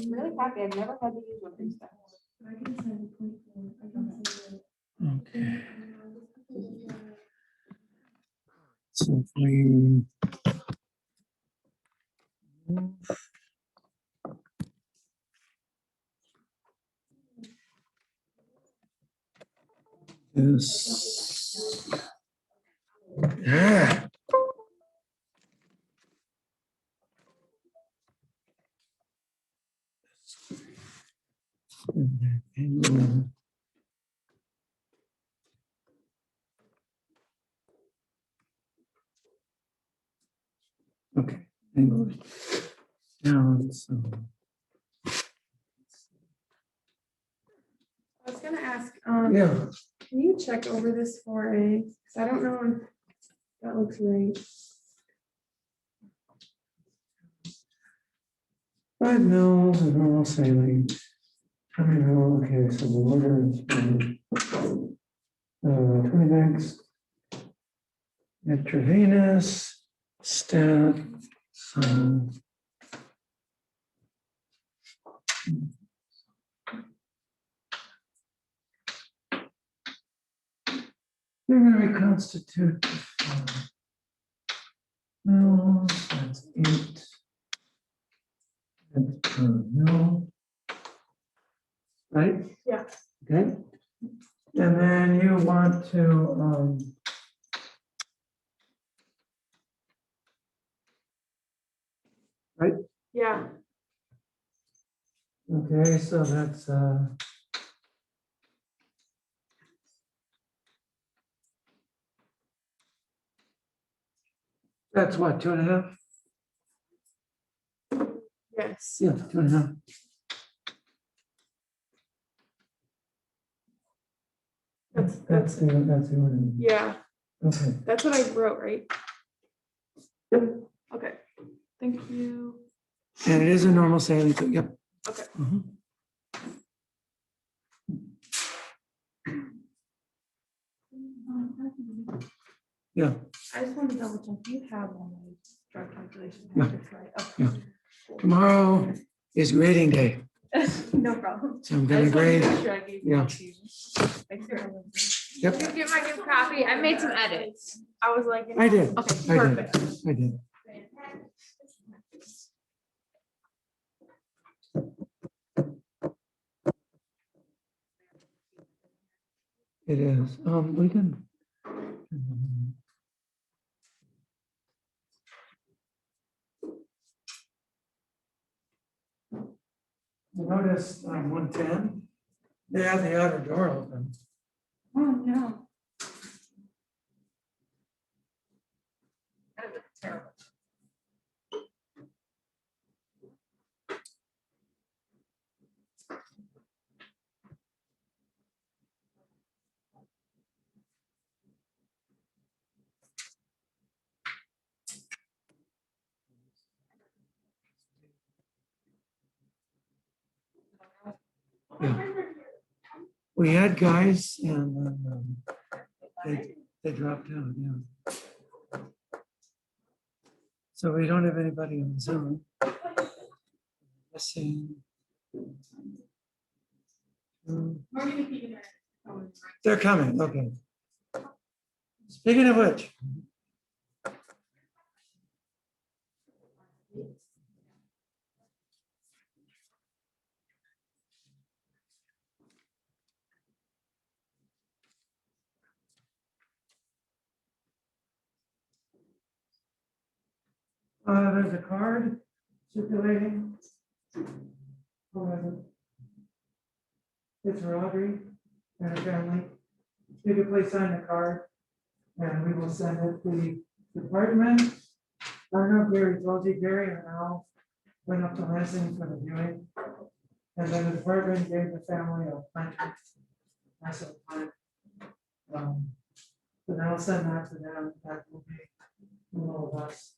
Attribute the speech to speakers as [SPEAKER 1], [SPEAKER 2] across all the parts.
[SPEAKER 1] really happy. I've never had to use one of these times.
[SPEAKER 2] Okay. So if we this. Ah. Angle. Okay, angle it down. So
[SPEAKER 1] I was gonna ask,
[SPEAKER 2] yeah,
[SPEAKER 1] can you check over this for a, because I don't know if that looks right.
[SPEAKER 2] 5 mils of normal saline. Okay, so the order is 20 bags intravenous stat. So they're going to reconstitute mils. That's 8. And per mil. Right?
[SPEAKER 1] Yeah.
[SPEAKER 2] Okay. And then you want to right?
[SPEAKER 1] Yeah.
[SPEAKER 2] Okay, so that's what, 2.5?
[SPEAKER 1] Yes.
[SPEAKER 2] Yeah, 2.5. That's the order.
[SPEAKER 1] Yeah.
[SPEAKER 2] Okay.
[SPEAKER 1] That's what I wrote, right?
[SPEAKER 2] Yep.
[SPEAKER 1] Okay. Thank you.
[SPEAKER 2] And it is a normal saline too. Yep.
[SPEAKER 1] Okay.
[SPEAKER 2] Yeah.
[SPEAKER 1] I just wanted to double check. You have all my drug calculation
[SPEAKER 2] Yeah.
[SPEAKER 1] packets, right? Okay.
[SPEAKER 2] Yeah. Tomorrow is grading day.
[SPEAKER 1] No problem.
[SPEAKER 2] So I'm gonna grade. Yeah. Yep.
[SPEAKER 1] Did you get my new copy? I made some edits. I was like,
[SPEAKER 2] I did.
[SPEAKER 1] okay,
[SPEAKER 2] I
[SPEAKER 1] perfect.
[SPEAKER 2] did. I did. It is. We can. Notice 110. They have the outer door open.
[SPEAKER 1] Oh, no. That is terrible.
[SPEAKER 2] Yeah. We had guys and they dropped out. Yeah. So we don't have anybody on Zoom. Missing. They're coming. Okay. Speaking of which. There's a card circulating. It's for Audrey and her family. You can please sign the card and we will send it to the department. I don't know if Gary told you, Gary and Al went up to Lansing for the viewing. And then the department gave the family a planter. Nice little plant. So then I'll send that to them. That will be a little less.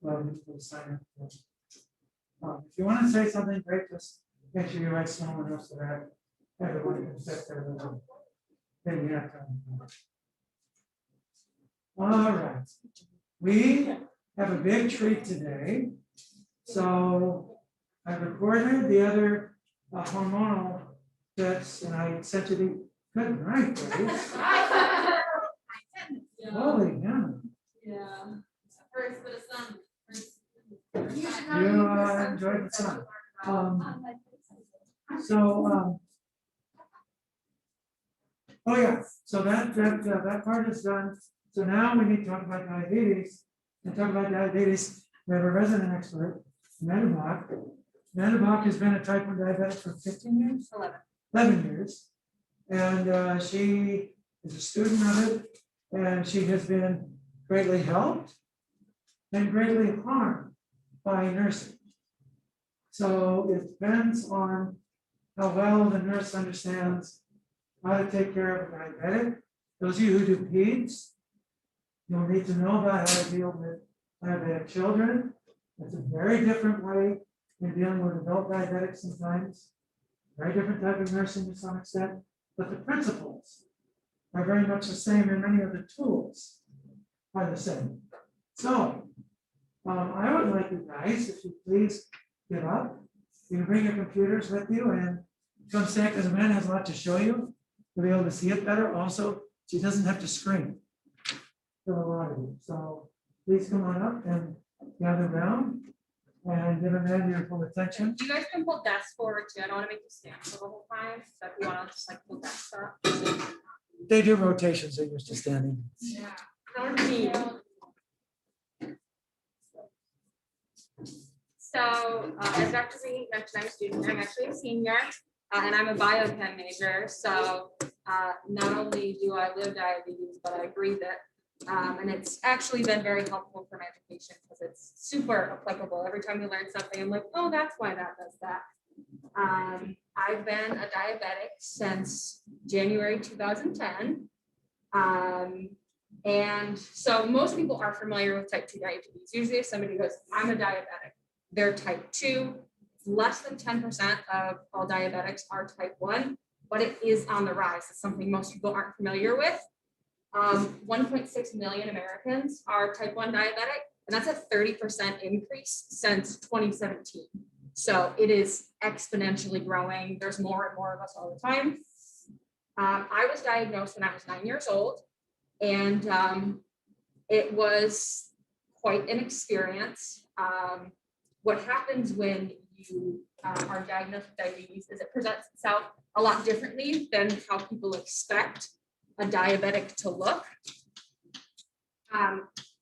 [SPEAKER 2] We'll sign it. If you want to say something, great, just make sure you write small enough so that everyone can fit their little thing. You have to. All right. We have a big treat today. So I recorded the other hormonal bits, and I sent you the, good night, Grace. Holy yeah.
[SPEAKER 3] Yeah. First for the sun.
[SPEAKER 2] You enjoyed the sun. Oh yeah, so that part is done. So now we need to talk about diabetes. And talk about diabetes, we have a resident expert, Amanda Block. Amanda Block has been a type 1 diabetic for 15 years? 11 years. And she is a student of it, and she has been greatly helped and greatly harmed by nursing. So it depends on how well the nurse understands how to take care of a diabetic. Those of you who do peds, you'll need to know about how to deal with diabetic children. It's a very different way than dealing with adult diabetics sometimes. Very different type of nursing to some extent, but the principles are very much the same, and many of the tools are the same. So I would like you guys, if you please get up, you can bring your computers with you and come stand, because Amanda has a lot to show you. To be able to see it better. Also, she doesn't have to scream for a lot of you. So please come on up and gather around and give Amanda your full attention.
[SPEAKER 3] You guys can pull desks forward too. I don't want to make you stand for the whole time. So if you want to just like pull desks up.
[SPEAKER 2] They do rotations, they're used to standing.
[SPEAKER 3] Yeah. Don't need. So as Dr. Z mentioned, I'm a student. I'm actually a senior. And I'm a biochem major, so not only do I live diabetes, but I breathe it. And it's actually been very helpful for my education because it's super applicable. Every time we learn something, I'm like, oh, that's why that does that. I've been a diabetic since January 2010. And so most people are familiar with type 2 diabetes. Usually if somebody goes, I'm a diabetic, they're type 2. Less than 10% of all diabetics are type 1, but it is on the rise. It's something most people aren't familiar with. 1.6 million Americans are type 1 diabetic, and that's a 30% increase since 2017. So it is exponentially growing. There's more and more of us all the time. I was diagnosed when I was 9 years old, and it was quite an experience. What happens when you are diagnosed with diabetes is it presents itself a lot differently than how people expect a diabetic to look.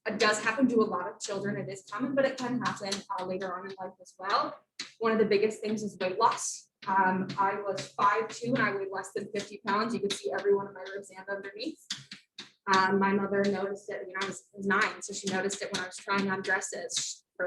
[SPEAKER 3] It does happen to a lot of children. It is common, but it can happen later on in life as well. One of the biggest things is weight loss. I was 5'2" and I weighed less than 50 pounds. You can see every one of my ribs and underneath. My mother noticed it when I was 9, so she noticed it when I was trying on dresses for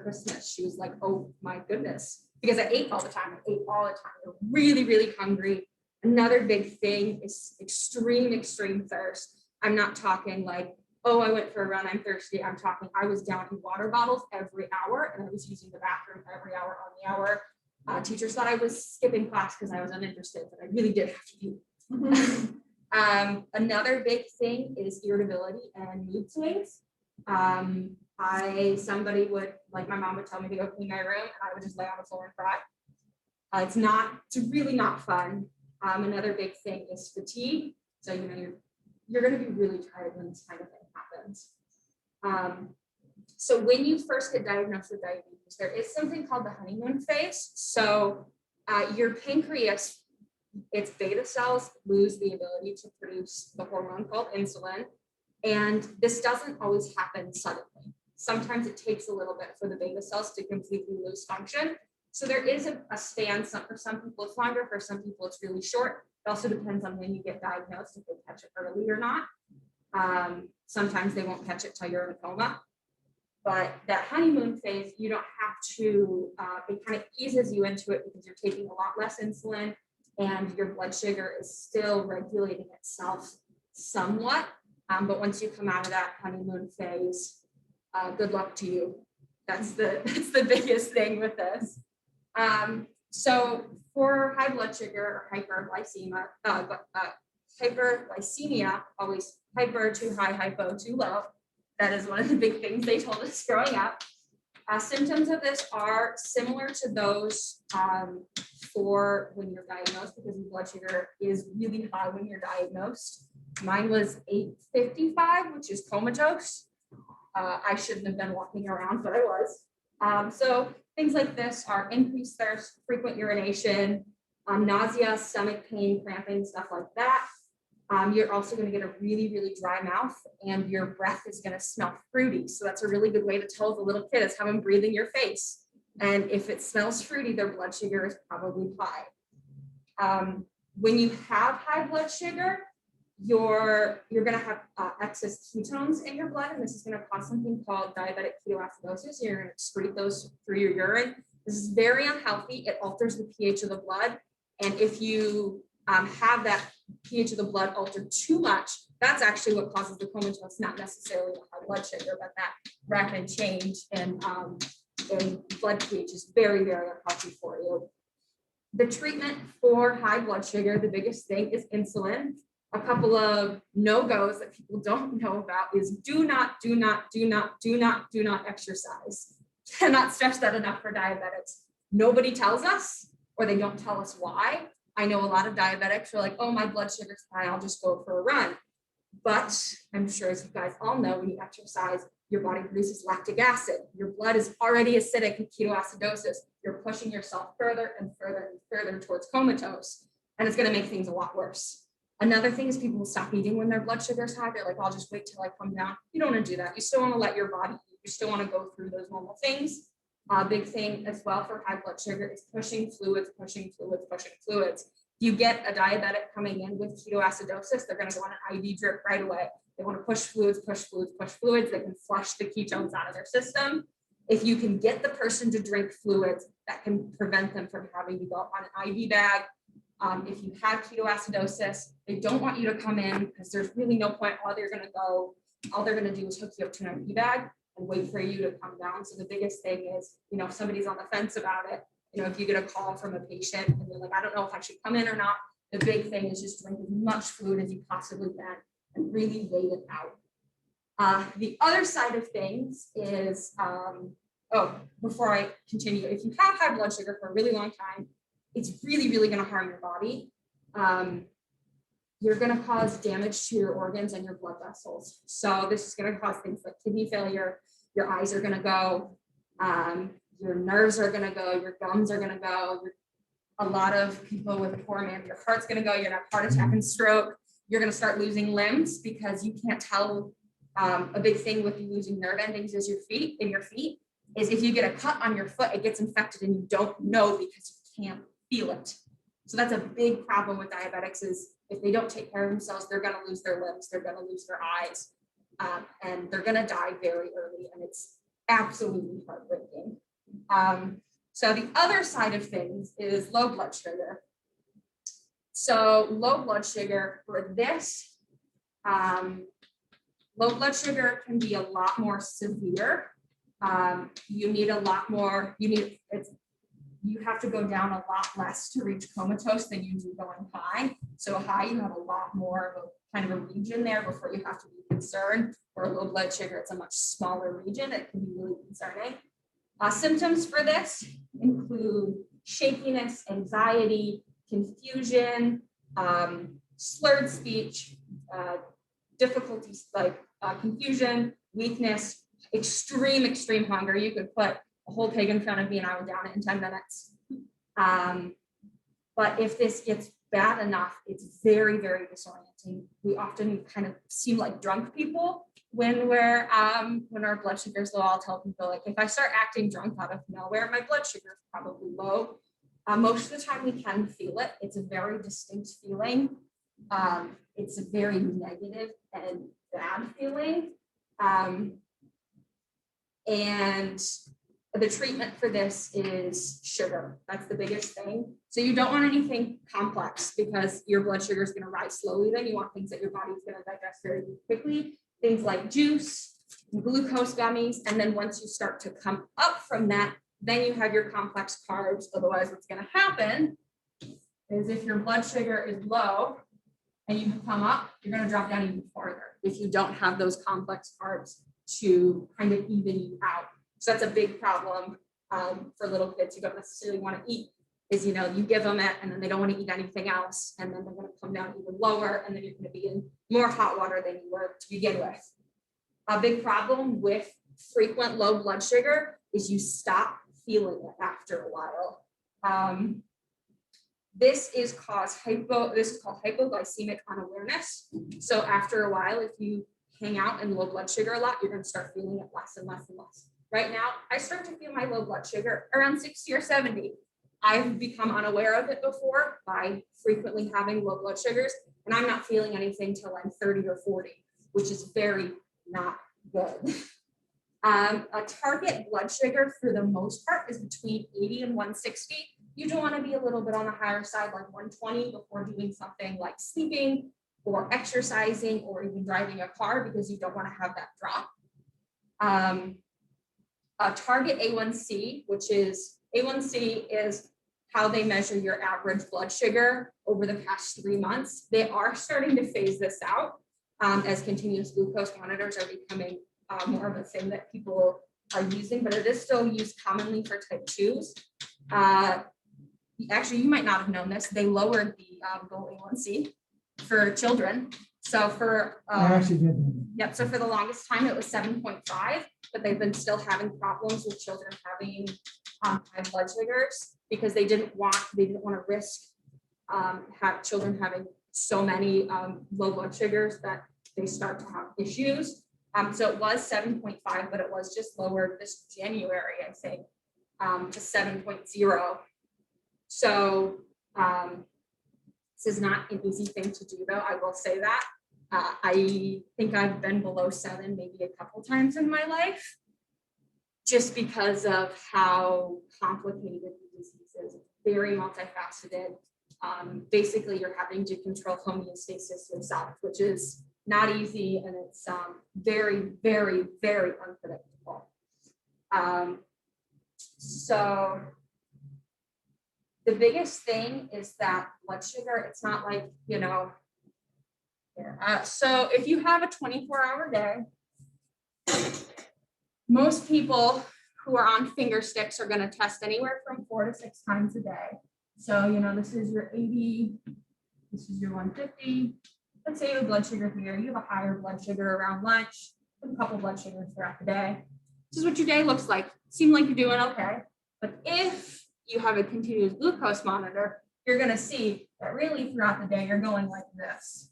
[SPEAKER 3] Christmas. She was like, oh my goodness, because I ate all the time. I ate all the time. I was really, really hungry. Another big thing is extreme thirst. I'm not talking like, oh, I went for a run, I'm thirsty. I'm talking, I was downing water bottles every hour, and I was using the bathroom every hour on the hour. Teachers thought I was skipping class because I was uninterested, but I really did have to eat. Another big thing is irritability and mood swings. Somebody would, like my mom would tell me to go clean my room, and I would just lay on the floor and cry. It's really not fun. Another big thing is fatigue. So, you're going to be really tired when this kind of thing happens. So when you first get diagnosed with diabetes, there is something called the honeymoon phase. So your pancreas, its beta cells lose the ability to produce the hormone called insulin. And this doesn't always happen suddenly. Sometimes it takes a little bit for the beta cells to completely lose function. So there is a span. For some people it's longer, for some people it's really short. It also depends on when you get diagnosed, if they catch it early or not. Sometimes they won't catch it till you're in a coma. But that honeymoon phase, you don't have to, it kind of eases you into it because you're taking a lot less insulin and your blood sugar is still regulating itself somewhat. But once you come out of that honeymoon phase, good luck to you. That's the biggest thing with this. So for high blood sugar or hyperglycemia, always hyper too high, hypo too low. That is one of the big things they told us growing up. Symptoms of this are similar to those for when you're diagnosed, because your blood sugar is really high when you're diagnosed. Mine was 855, which is comatose. I shouldn't have been walking around, but I was. So things like this are increased thirst, frequent urination, nausea, stomach pain, cramping, stuff like that. You're also going to get a really, really dry mouth, and your breath is going to smell fruity. So that's a really good way to tell the little kid is have them breathe in your face. And if it smells fruity, their blood sugar is probably high. When you have high blood sugar, you're going to have excess ketones in your blood, and this is going to cause something called diabetic ketoacidosis. You're going to excrete those through your urine. This is very unhealthy. It alters the pH of the blood, and if you have that pH of the blood altered too much, that's actually what causes the comatose, not necessarily the high blood sugar, but that rapid change in blood pH is very, very unhealthy for you. The treatment for high blood sugar, the biggest thing is insulin. A couple of no-goes that people don't know about is do not exercise. Cannot stress that enough for diabetics. Nobody tells us, or they don't tell us why. I know a lot of diabetics are like, oh, my blood sugar's high, I'll just go for a run. But I'm sure, as you guys all know, when you exercise, your body produces lactic acid. Your blood is already acidic with ketoacidosis. You're pushing yourself further and further and further towards comatose, and it's going to make things a lot worse. Another thing is people will stop eating when their blood sugar is high. They're like, I'll just wait till I come down. You don't want to do that. You still want to let your body eat. You still want to go through those normal things. Big thing as well for high blood sugar is pushing fluids, pushing fluids, pushing fluids. You get a diabetic coming in with ketoacidosis, they're going to go on an IV drip right away. They want to push fluids, push fluids, push fluids. They can flush the ketones out of their system. If you can get the person to drink fluids, that can prevent them from having to go on an IV bag. If you have ketoacidosis, they don't want you to come in because there's really no point. All they're going to do is hook you up to an IV bag and wait for you to come down. So the biggest thing is, if somebody's on the fence about it, if you get a call from a patient and they're like, I don't know if I should come in or not, the big thing is just drink as much fluid as you possibly can and really wait it out. The other side of things is, before I continue, if you have high blood sugar for a really long time, it's really, really going to harm your body. You're going to cause damage to your organs and your blood vessels. So this is going to cause things like kidney failure. Your eyes are going to go. Your nerves are going to go. Your gums are going to go. A lot of people with a poor man, your heart's going to go. You're going to have a heart attack and stroke. You're going to start losing limbs because you can't tell. A big thing with you losing nerve endings is your feet. Is if you get a cut on your foot, it gets infected and you don't know because you can't feel it. So that's a big problem with diabetics is if they don't take care of themselves, they're going to lose their limbs, they're going to lose their eyes, and they're going to die very early, and it's absolutely heartbreaking. So the other side of things is low blood sugar. So low blood sugar for this, low blood sugar can be a lot more severe. You need a lot more, you have to go down a lot less to reach comatose than you do going high. So high, you have a lot more of a kind of a region there before you have to be concerned. For low blood sugar, it's a much smaller region. It can be really concerning. Symptoms for this include shakiness, anxiety, confusion, slurred speech, difficulties like confusion, weakness, extreme hunger. You could put a whole pig in front of me and I would down it in 10 minutes. But if this gets bad enough, it's very, very disorienting. We often kind of seem like drunk people when our blood sugar is low. I'll tell people, like, if I start acting drunk out of nowhere, my blood sugar is probably low. Most of the time we can feel it. It's a very distinct feeling. It's a very negative and bad feeling. And the treatment for this is sugar. That's the biggest thing. So you don't want anything complex because your blood sugar is going to rise slowly. Then you want things that your body is going to digest very quickly. Things like juice, glucose gummies. And then once you start to come up from that, then you have your complex carbs. Otherwise, what's going to happen is if your blood sugar is low and you come up, you're going to drop down even farther if you don't have those complex carbs to kind of even you out. So that's a big problem for little kids who don't necessarily want to eat, is, you give them it and then they don't want to eat anything else. And then they're going to come down even lower. And then you're going to be in more hot water than you were to begin with. A big problem with frequent low blood sugar is you stop feeling it after a while. This is called hypoglycemic unawareness. So after a while, if you hang out in low blood sugar a lot, you're going to start feeling it less and less and less. Right now, I start to feel my low blood sugar around 60 or 70. I've become unaware of it before by frequently having low blood sugars, and I'm not feeling anything till I'm 30 or 40, which is very not good. A target blood sugar for the most part is between 80 and 160. You do want to be a little bit on the higher side, like 120, before doing something like sleeping or exercising or even driving a car, because you don't want to have that drop. A target A1C, which is A1C is how they measure your average blood sugar over the past 3 months. They are starting to phase this out as continuous glucose monitors are becoming more of a thing that people are using, but it is still used commonly for type 2s. Actually, you might not have known this. They lowered the goal A1C for children. So for
[SPEAKER 2] I actually did.
[SPEAKER 3] yep, so for the longest time it was 7.5, but they've been still having problems with children having high blood sugars because they didn't want to risk have children having so many low blood sugars that they start to have issues. So it was 7.5, but it was just lowered this January, I think, to 7.0. So this is not an easy thing to do, though. I will say that. I think I've been below 7 maybe a couple times in my life, just because of how complicated the disease is. It's very multifaceted. Basically, you're having to control homeostasis yourself, which is not easy, and it's very, very, very unpredictable. So the biggest thing is that blood sugar, it's not like, so if you have a 24-hour day, most people who are on finger sticks are going to test anywhere from 4 to 6 times a day. So, this is your 80, this is your 150. Let's say your blood sugar here, you have a higher blood sugar around lunch, a couple blood sugars throughout the day. This is what your day looks like. Seem like you're doing okay. But if you have a continuous glucose monitor, you're going to see that really throughout the day, you're going like this.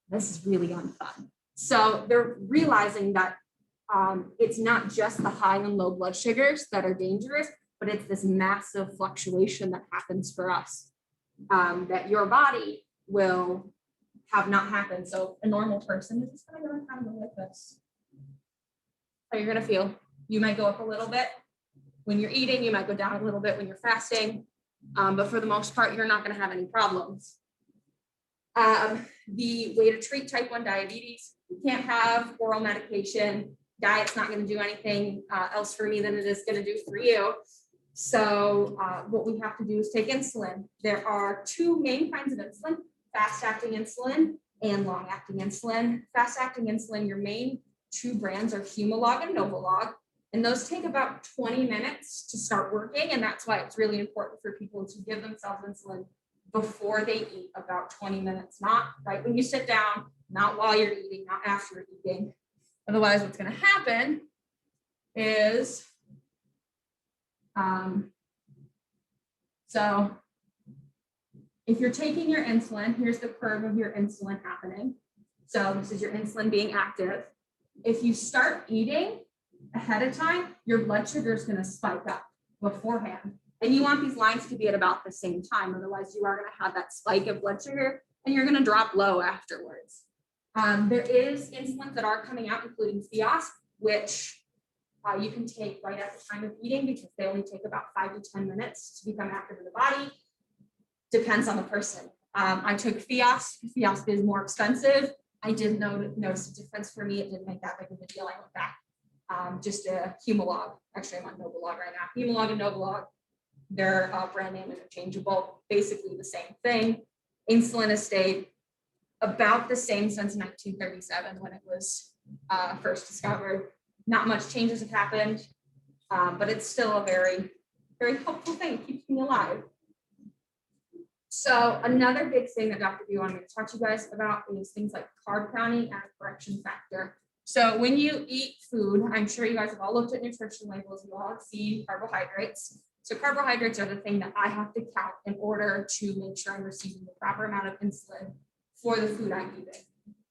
[SPEAKER 3] This is really unfun. So they're realizing that it's not just the high and low blood sugars that are dangerous, but it's this massive fluctuation that happens for us that your body will have not happen. So a normal person is just going to go like this. So you're going to feel, you might go up a little bit when you're eating, you might go down a little bit when you're fasting, but for the most part, you're not going to have any problems. The way to treat type 1 diabetes, you can't have oral medication. Diet's not going to do anything else for me than it is going to do for you. So what we have to do is take insulin. There are 2 main kinds of insulin, fast-acting insulin and long-acting insulin. Fast-acting insulin, your main 2 brands are Humalog and Novolog, and those take about 20 minutes to start working, and that's why it's really important for people to give themselves insulin before they eat, about 20 minutes, not right when you sit down, not while you're eating, not after you're eating. Otherwise, what's going to happen is, so if you're taking your insulin, here's the curve of your insulin happening. So this is your insulin being active. If you start eating ahead of time, your blood sugar is going to spike up beforehand. And you want these lines to be at about the same time. Otherwise, you are going to have that spike of blood sugar and you're going to drop low afterwards. There is insulins that are coming out, including Fios, which you can take right at the time of eating because they only take about 5 to 10 minutes to become active in the body. Depends on the person. I took Fios. Fios is more expensive. I didn't notice a difference for me. It didn't make that big of a deal. I went back. Just a Humalog. Actually, I'm on Novolog right now. Humalog and Novolog, their brand name interchangeable, basically the same thing. Insulin has stayed about the same since 1937 when it was first discovered. Not much changes have happened, but it's still a very, very helpful thing, keeps me alive. So another big thing that Dr. B wanted me to talk to you guys about is things like carb counting and correction factor. So when you eat food, I'm sure you guys have all looked at nutrition labels, you all have seen carbohydrates. So carbohydrates are the thing that I have to count in order to make sure I'm receiving the proper amount of insulin for the food I'm eating.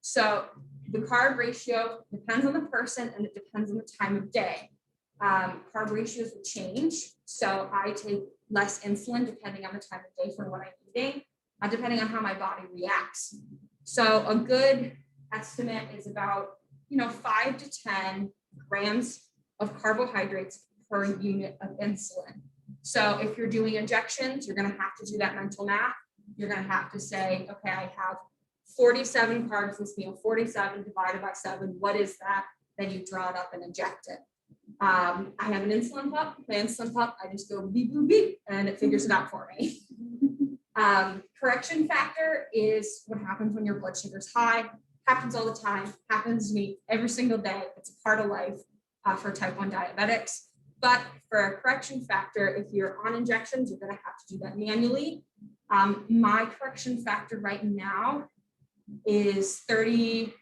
[SPEAKER 3] So the carb ratio depends on the person and it depends on the time of day. Carb ratios will change. So I take less insulin depending on the time of day for what I'm eating, depending on how my body reacts. So a good estimate is about 5 to 10 grams of carbohydrates per unit of insulin. So if you're doing injections, you're going to have to do that mental math. You're going to have to say, okay, I have 47 carbs this meal, 47 divided by 7. What is that? Then you draw it up and inject it. I have an insulin pump. My insulin pump, I just go beep, boop, beep, and it figures it out for me. Correction factor is what happens when your blood sugar is high. Happens all the time. Happens to me every single day. It's a part of life for type 1 diabetics. But for a correction factor, if you're on injections, you're going to have to do that manually. My correction factor right now is 30.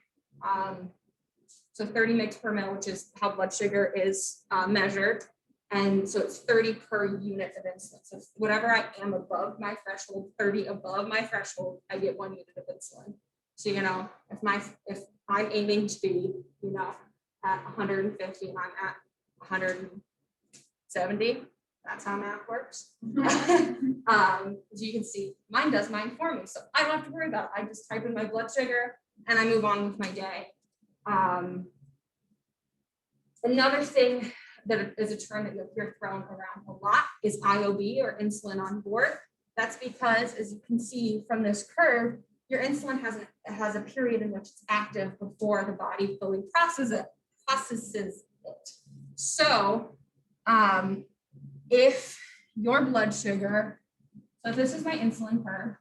[SPEAKER 3] So 30 mg per mil, which is how blood sugar is measured. And so it's 30 per unit of insulin. So whatever I am above my threshold, 30 above my threshold, I get 1 unit of insulin. So, if I'm aiming to be, at 150 and I'm at 170, that's how math works. As you can see, mine does mine for me. So I don't have to worry about it. I just type in my blood sugar and I move on with my day. Another thing that is a term that you'll hear thrown around a lot is IOB, or insulin on board. That's because, as you can see from this curve, your insulin has a period in which it's active before the body fully processes it. So if your blood sugar, so this is my insulin curve,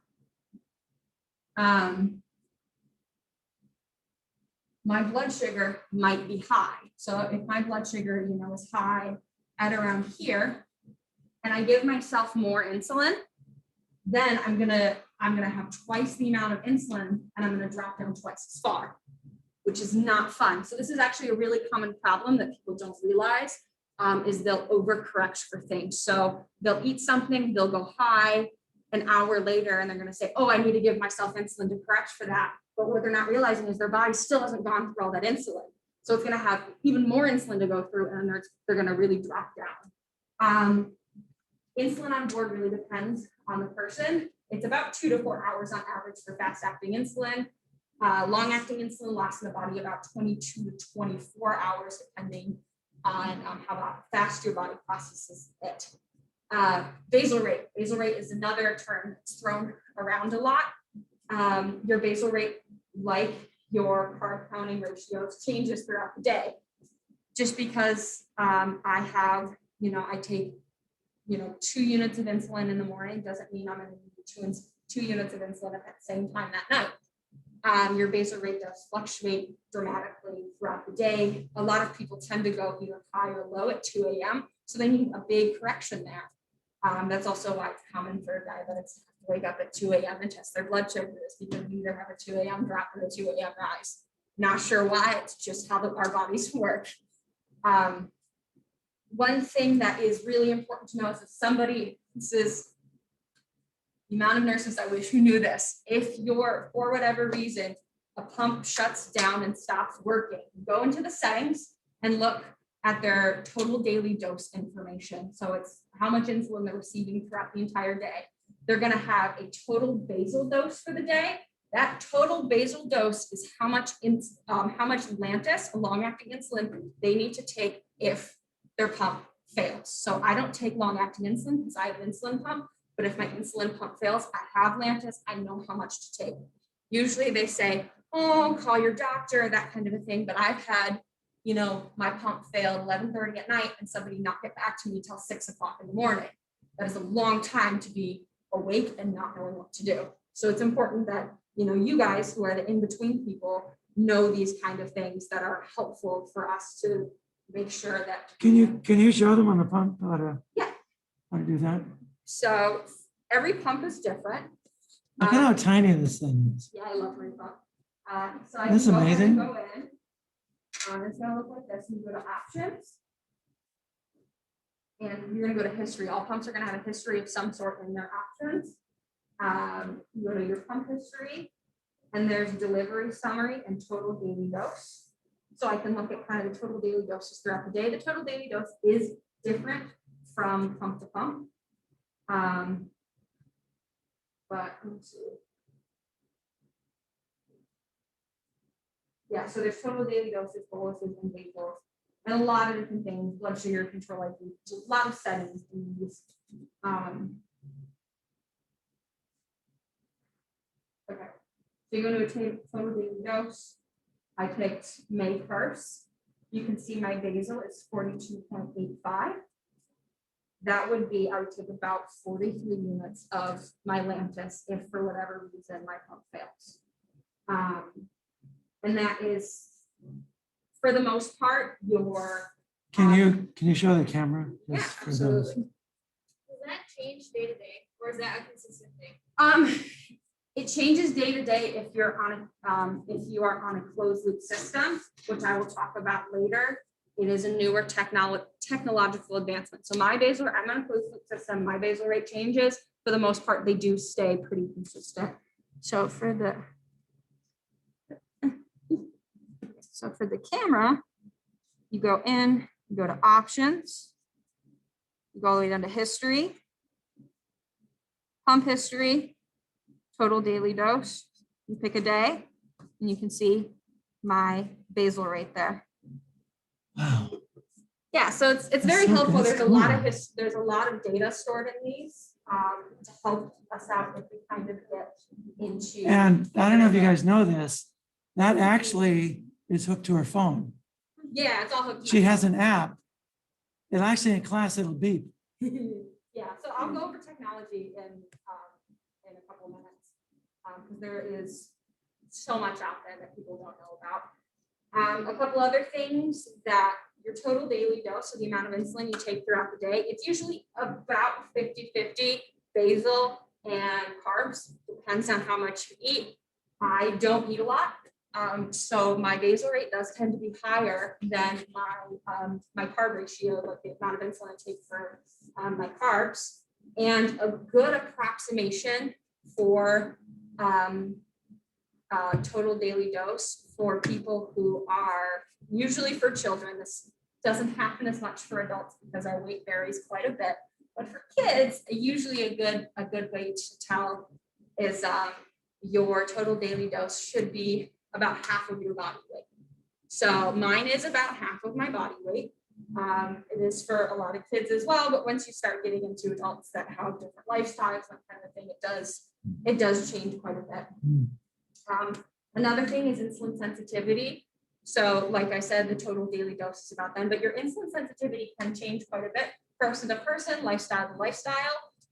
[SPEAKER 3] my blood sugar might be high. So if my blood sugar, is high at around here, and I give myself more insulin, then I'm gonna have twice the amount of insulin, and I'm gonna drop down twice as far, which is not fun. So this is actually a really common problem that people don't realize, is they'll overcorrect for things. So they'll eat something, they'll go high an hour later, and they're gonna say, oh, I need to give myself insulin to correct for that. But what they're not realizing is their body still hasn't gone through all that insulin. So it's going to have even more insulin to go through, and they're going to really drop down. Insulin on board really depends on the person. It's about 2 to 4 hours on average for fast-acting insulin. Long-acting insulin lasts in the body about 22 to 24 hours, depending on how fast your body processes it. Basal rate. Basal rate is another term that's thrown around a lot. Your basal rate, like your carb counting ratios, changes throughout the day. Just because I have, I take, 2 units of insulin in the morning doesn't mean I'm going to need 2 units of insulin at that same time that night. Your basal rate does fluctuate dramatically throughout the day. A lot of people tend to go either high or low at 2 a.m. So they need a big correction there. That's also why it's common for diabetics to wake up at 2 a.m. and test their blood sugars, because we either have a 2 a.m. drop or a 2 a.m. rise. Not sure why, it's just how our bodies work. One thing that is really important to know is this is the amount of nurses I wish who knew this. If for whatever reason, a pump shuts down and stops working, go into the settings and look at their total daily dose information. So it's how much insulin they're receiving throughout the entire day. They're going to have a total basal dose for the day. That total basal dose is how much mellitus, a long-acting insulin, they need to take if their pump fails. So I don't take long-acting insulin because I have an insulin pump, but if my insulin pump fails, I have mellitus, I know how much to take. Usually they say, oh, call your doctor, that kind of a thing, but I've had, my pump failed 11:30 at night and somebody not get back to me till 6 o'clock in the morning. That is a long time to be awake and not knowing what to do. So it's important that, you guys who are the in-between people know these kind of things that are helpful for us to make sure that.
[SPEAKER 2] Can you show them on the pump
[SPEAKER 3] Yeah.
[SPEAKER 2] how to do that?
[SPEAKER 3] So every pump is different.
[SPEAKER 2] Look at how tiny this thing is.
[SPEAKER 3] Yeah, I love ring pump. So I
[SPEAKER 2] That's
[SPEAKER 3] can go ahead and
[SPEAKER 2] amazing.
[SPEAKER 3] go in. It's gonna look like this. You go to options. And you're gonna go to history. All pumps are gonna have a history of some sort in their options. You go to your pump history, and there's delivery summary and total daily dose. So I can look at kind of the total daily doses throughout the day. The total daily dose is different from pump to pump. But let's see. Yeah, so there's total daily doses, boluses, and basals, and a lot of different things, blood sugar control, like a lot of settings in these. Okay, so you're going to take total daily dose. I picked May 1st. You can see my basal is 42.85. That would be, I would take about 43 units of my mellitus if for whatever reason my pump fails. And that is, for the most part, your.
[SPEAKER 2] Can you show the camera?
[SPEAKER 3] Yeah,
[SPEAKER 2] Just for those?
[SPEAKER 3] absolutely.
[SPEAKER 4] Does that change day to day, or is that a consistent thing?
[SPEAKER 3] It changes day to day if you're on if you are on a closed loop system, which I will talk about later. It is a newer technological advancement. So my basal, I'm on a closed loop system. My basal rate changes. For the most part, they do stay pretty consistent. So for the camera, you go in, you go to options, you go all the way down to history, pump history, total daily dose. You pick a day, and you can see my basal rate there.
[SPEAKER 2] Wow.
[SPEAKER 3] Yeah, so it's
[SPEAKER 2] That's
[SPEAKER 3] very
[SPEAKER 2] so
[SPEAKER 3] helpful.
[SPEAKER 2] good.
[SPEAKER 3] There's
[SPEAKER 2] That's
[SPEAKER 3] a lot of
[SPEAKER 2] cool.
[SPEAKER 3] there's a lot of data stored in these to help us out if we kind of get into.
[SPEAKER 2] And I don't know if you guys know this, that actually is hooked to her phone.
[SPEAKER 3] Yeah, it's all hooked. to
[SPEAKER 2] She
[SPEAKER 3] my
[SPEAKER 2] has an app. It actually in class, it'll beep.
[SPEAKER 3] phone. Yeah, so I'll go over technology in a couple of minutes because there is so much out there that people don't know about. A couple other things that your total daily dose, so the amount of insulin you take throughout the day, it's usually about 50-50 basal and carbs, depends on how much you eat. I don't eat a lot, so my basal rate does tend to be higher than my carb ratio, like the amount of insulin I take for my carbs, and a good approximation for total daily dose for people who are, usually for children, this doesn't happen as much for adults because our weight varies quite a bit, but for kids, usually a good way to tell is your total daily dose should be about half of your body weight. So mine is about half of my body weight. It is for a lot of kids as well, but once you start getting into adults that have different lifestyles, that kind of thing, it does change quite a bit. Another thing is insulin sensitivity. So like I said, the total daily dose is about them, but your insulin sensitivity can change quite a bit, person to person, lifestyle to lifestyle.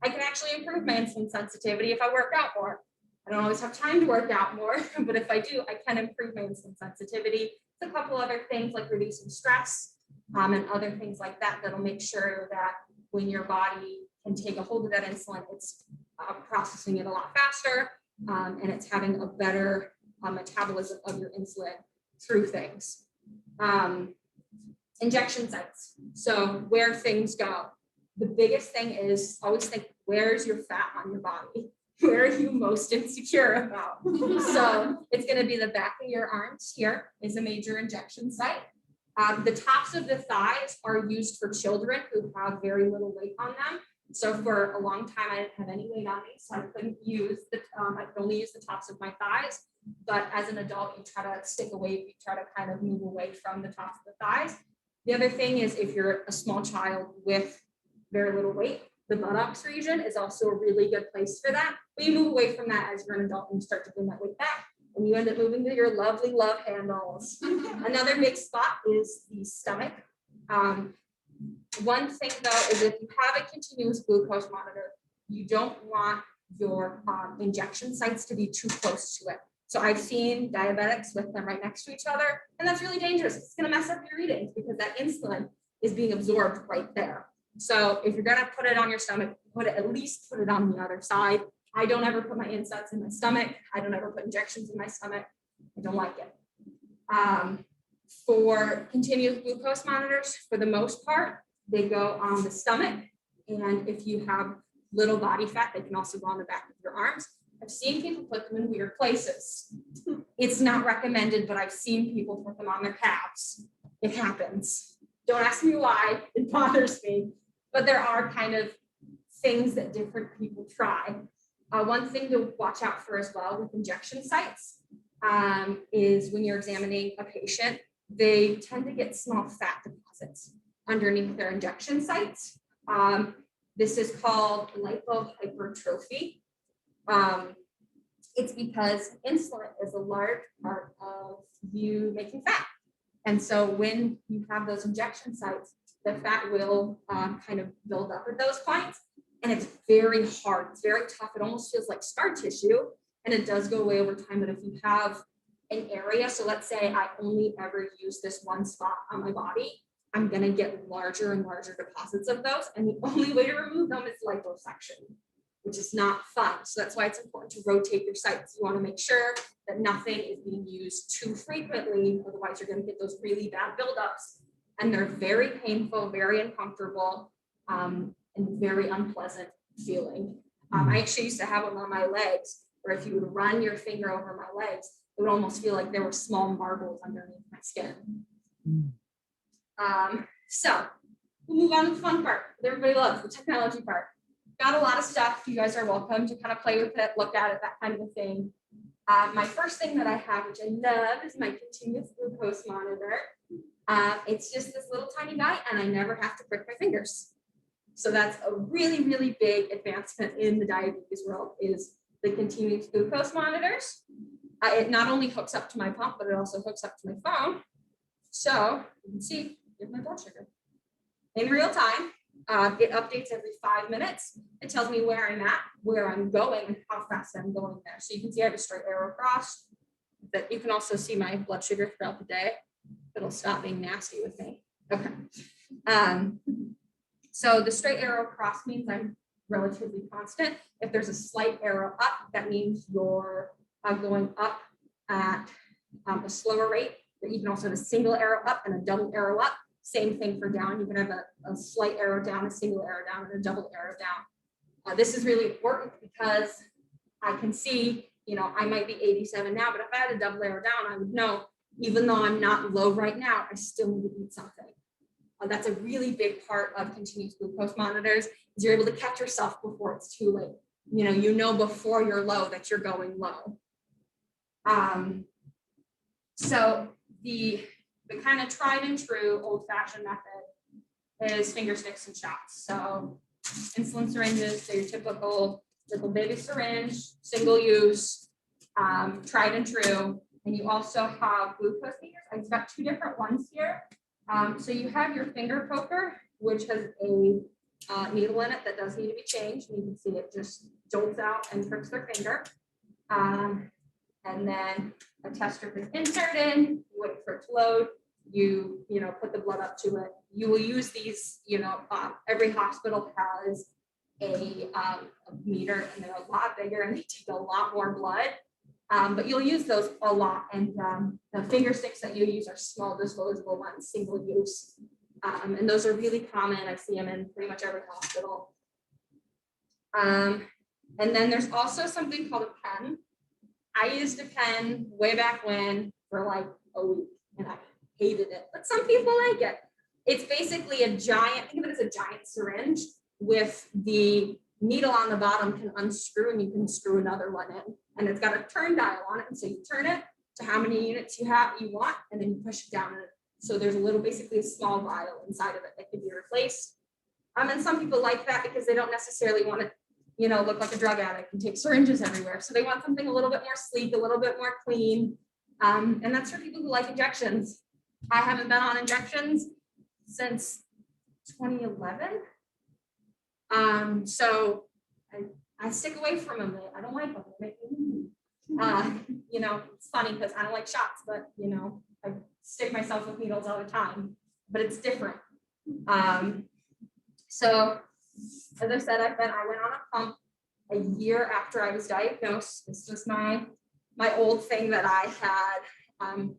[SPEAKER 3] I can actually improve my insulin sensitivity if I work out more. I don't always have time to work out more, but if I do, I can improve my insulin sensitivity. There's a couple other things like reducing stress and other things like that that'll make sure that when your body can take a hold of that insulin, it's processing it a lot faster and it's having a better metabolism of your insulin through things. Injection sites. So where things go. The biggest thing is always think, where's your fat on your body? Where are you most insecure about? So it's going to be the back of your arms. Here is a major injection site. The tops of the thighs are used for children who have very little weight on them. So for a long time, I didn't have any weight on me, so I couldn't use I could only use the tops of my thighs. But as an adult, you try to stick away, you try to kind of move away from the tops of the thighs. The other thing is if you're a small child with very little weight, the buttocks region is also a really good place for that. But you move away from that as you're an adult and you start to gain that weight back, and you end up moving to your lovely love handles. Another big spot is the stomach. One thing though is if you have a continuous glucose monitor, you don't want your injection sites to be too close to it. So I've seen diabetics with them right next to each other, and that's really dangerous. It's gonna mess up your readings because that insulin is being absorbed right there. So if you're gonna put it on your stomach, at least put it on the other side. I don't ever put my insets in my stomach. I don't ever put injections in my stomach. I don't like it. For continuous glucose monitors, for the most part, they go on the stomach. And if you have little body fat, they can also go on the back of your arms. I've seen people put them in weird places. It's not recommended, but I've seen people put them on their calves. It happens. Don't ask me why, it bothers me. But there are kind of things that different people try. One thing to watch out for as well with injection sites is when you're examining a patient, they tend to get small fat deposits underneath their injection sites. This is called lipohypertrophy. It's because insulin is a large part of you making fat. And so when you have those injection sites, the fat will kind of build up at those points. And it's very hard, it's very tough. It almost feels like scar tissue, and it does go away over time. But if you have an area, so let's say I only ever use this one spot on my body, I'm gonna get larger and larger deposits of those. And the only way to remove them is liposuction, which is not fun. So that's why it's important to rotate your sites. You wanna make sure that nothing is being used too frequently, otherwise you're gonna get those really bad buildups. And they're very painful, very uncomfortable, and very unpleasant feeling. I actually used to have them on my legs, where if you would run your finger over my legs, it would almost feel like there were small marbles underneath my skin. So we'll move on to the fun part that everybody loves, the technology part. Got a lot of stuff. You guys are welcome to kind of play with it, look at it, that kind of a thing. My first thing that I have, which I love, is my continuous glucose monitor. It's just this little tiny guy, and I never have to prick my fingers. So that's a really, really big advancement in the diabetes world, is the continuous glucose monitors. It not only hooks up to my pump, but it also hooks up to my phone. So you can see, here's my blood sugar in real time. It updates every 5 minutes. It tells me where I'm at, where I'm going, and how fast I'm going there. So you can see I have a straight arrow across. That you can also see my blood sugar throughout the day. It'll stop being nasty with me. Okay. So the straight arrow across means I'm relatively constant. If there's a slight arrow up, that means you're going up at a slower rate. But you can also have a single arrow up and a double arrow up. Same thing for down. You can have a slight arrow down, a single arrow down, and a double arrow down. This is really important because I can see, I might be 87 now, but if I had a double arrow down, I would know, even though I'm not low right now, I still need to eat something. That's a really big part of continuous glucose monitors, is you're able to catch yourself before it's too late. You know before you're low that you're going low. So the kind of tried and true old-fashioned method is finger sticks and shots. So insulin syringes, they're your typical little baby syringe, single use, tried and true. And you also have glucose meters. I've got two different ones here. So you have your finger poker, which has a needle in it that does need to be changed. And you can see it just jolts out and pricks their finger. And then a test strip is inserted, you wait for it to load, you put the blood up to it. You will use these, every hospital has a meter, and they're a lot bigger and they take a lot more blood. But you'll use those a lot. And the finger sticks that you use are small disposable ones, single use. And those are really common. I see them in pretty much every hospital. And then there's also something called a pen. I used a pen way back when for like a week, and I hated it, but some people like it. It's basically a giant, think of it as a giant syringe with the needle on the bottom can unscrew, and you can screw another one in, and it's got a turn dial on it. And so you turn it to how many units you want, and then you push it down. So there's basically a small vial inside of it that can be replaced. And some people like that because they don't necessarily want to, look like a drug addict and take syringes everywhere. So they want something a little bit more sleek, a little bit more clean. And that's for people who like injections. I haven't been on injections since 2011. So I stick away from them. I don't like them. They make me You know, it's funny because I don't like shots, but you know, I stick myself with needles all the time, but it's different. So as I said, I went on a pump a year after I was diagnosed. This was my old thing that I had.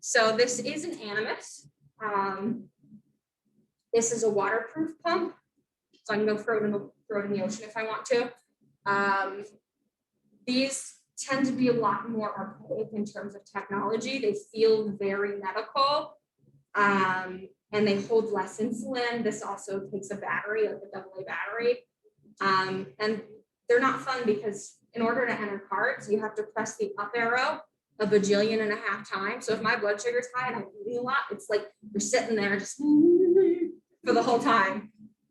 [SPEAKER 3] So this is an Animus. This is a waterproof pump, so I can go throw it in the ocean if I want to. These tend to be a lot more archaic in terms of technology. They feel very medical, and they hold less insulin. This also takes a battery, like a AA battery, and they're not fun because in order to enter cards, you have to press the up arrow a bajillion and a half times. So if my blood sugar's high and I'm eating a lot, it's like you're sitting there just for the whole time.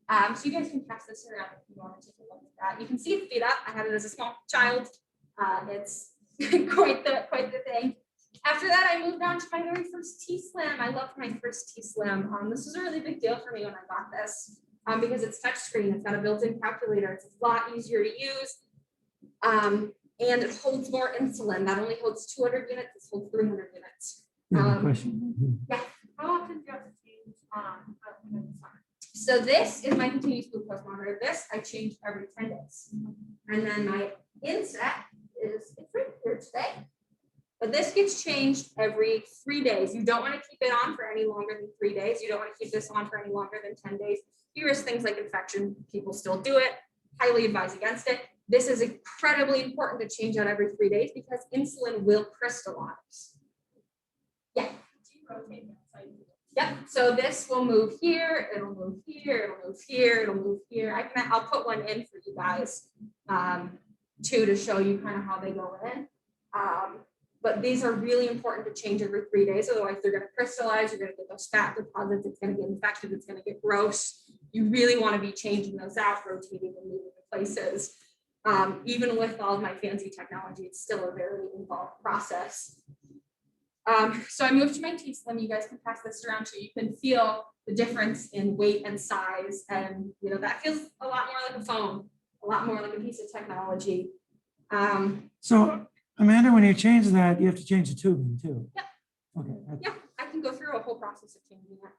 [SPEAKER 3] So you guys can pass this around if you want to take a look at that. You can see it feed up. I had it as a small child. It's quite the thing. After that, I moved on to my very first T-Slim. I loved my first T-Slim. This was a really big deal for me when I got this because it's touchscreen. It's got a built-in calculator. It's a lot easier to use. And it holds more insulin. That only holds 200 units. This holds 300 units.
[SPEAKER 2] Question.
[SPEAKER 3] Yeah.
[SPEAKER 4] How often do you have to change
[SPEAKER 3] So this is my continuous glucose monitor. This I change every 10 days. And then my inset is right here today. But this gets changed every 3 days. You don't want to keep it on for any longer than 3 days. You don't want to keep this on for any longer than 10 days. You risk things like infection. People still do it. Highly advise against it. This is incredibly important to change out every 3 days because insulin will crystallize. Yeah. Yep. So this will move here. It'll move here. It'll move here. It'll move here. I'll put one in for you guys too to show you kind of how they go in. But these are really important to change every 3 days. Otherwise, they're going to crystallize. You're going to get those fat deposits. It's going to get infected. It's going to get gross. You really want to be changing those out, rotating and moving places. Even with all of my fancy technology, it's still a very involved process. So I moved to my T-Slim. You guys can pass this around so you can feel the difference in weight and size. And you know, that feels a lot more like a phone, a lot more like a piece of technology.
[SPEAKER 2] So Amanda, when you change that, you have to change the tubing too.
[SPEAKER 3] Yep.
[SPEAKER 2] Okay.
[SPEAKER 3] Yeah, I can go through a whole process of changing that.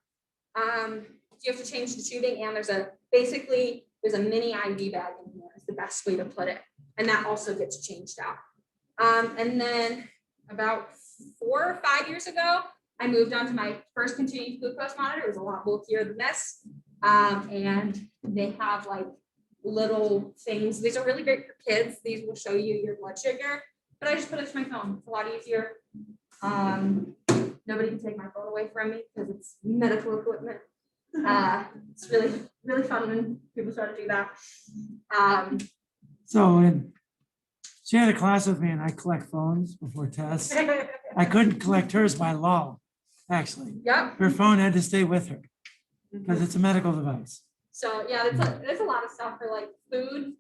[SPEAKER 3] You have to change the tubing, and there's a mini IV bag in here is the best way to put it. And that also gets changed out. And then about 4 or 5 years ago, I moved on to my first continuous glucose monitor. It was a lot bulkier than this. And they have like little things. These are really great for kids. These will show you your blood sugar, but I just put it to my phone. It's a lot easier. Nobody can take my phone away from me because it's medical equipment. It's really, really fun when people start to do that.
[SPEAKER 2] So she had a class with me and I collect phones before tests. I couldn't collect hers by law, actually.
[SPEAKER 3] Yep.
[SPEAKER 2] Her phone had to stay with her because it's a medical device.
[SPEAKER 3] So yeah, there's a lot of stuff for like food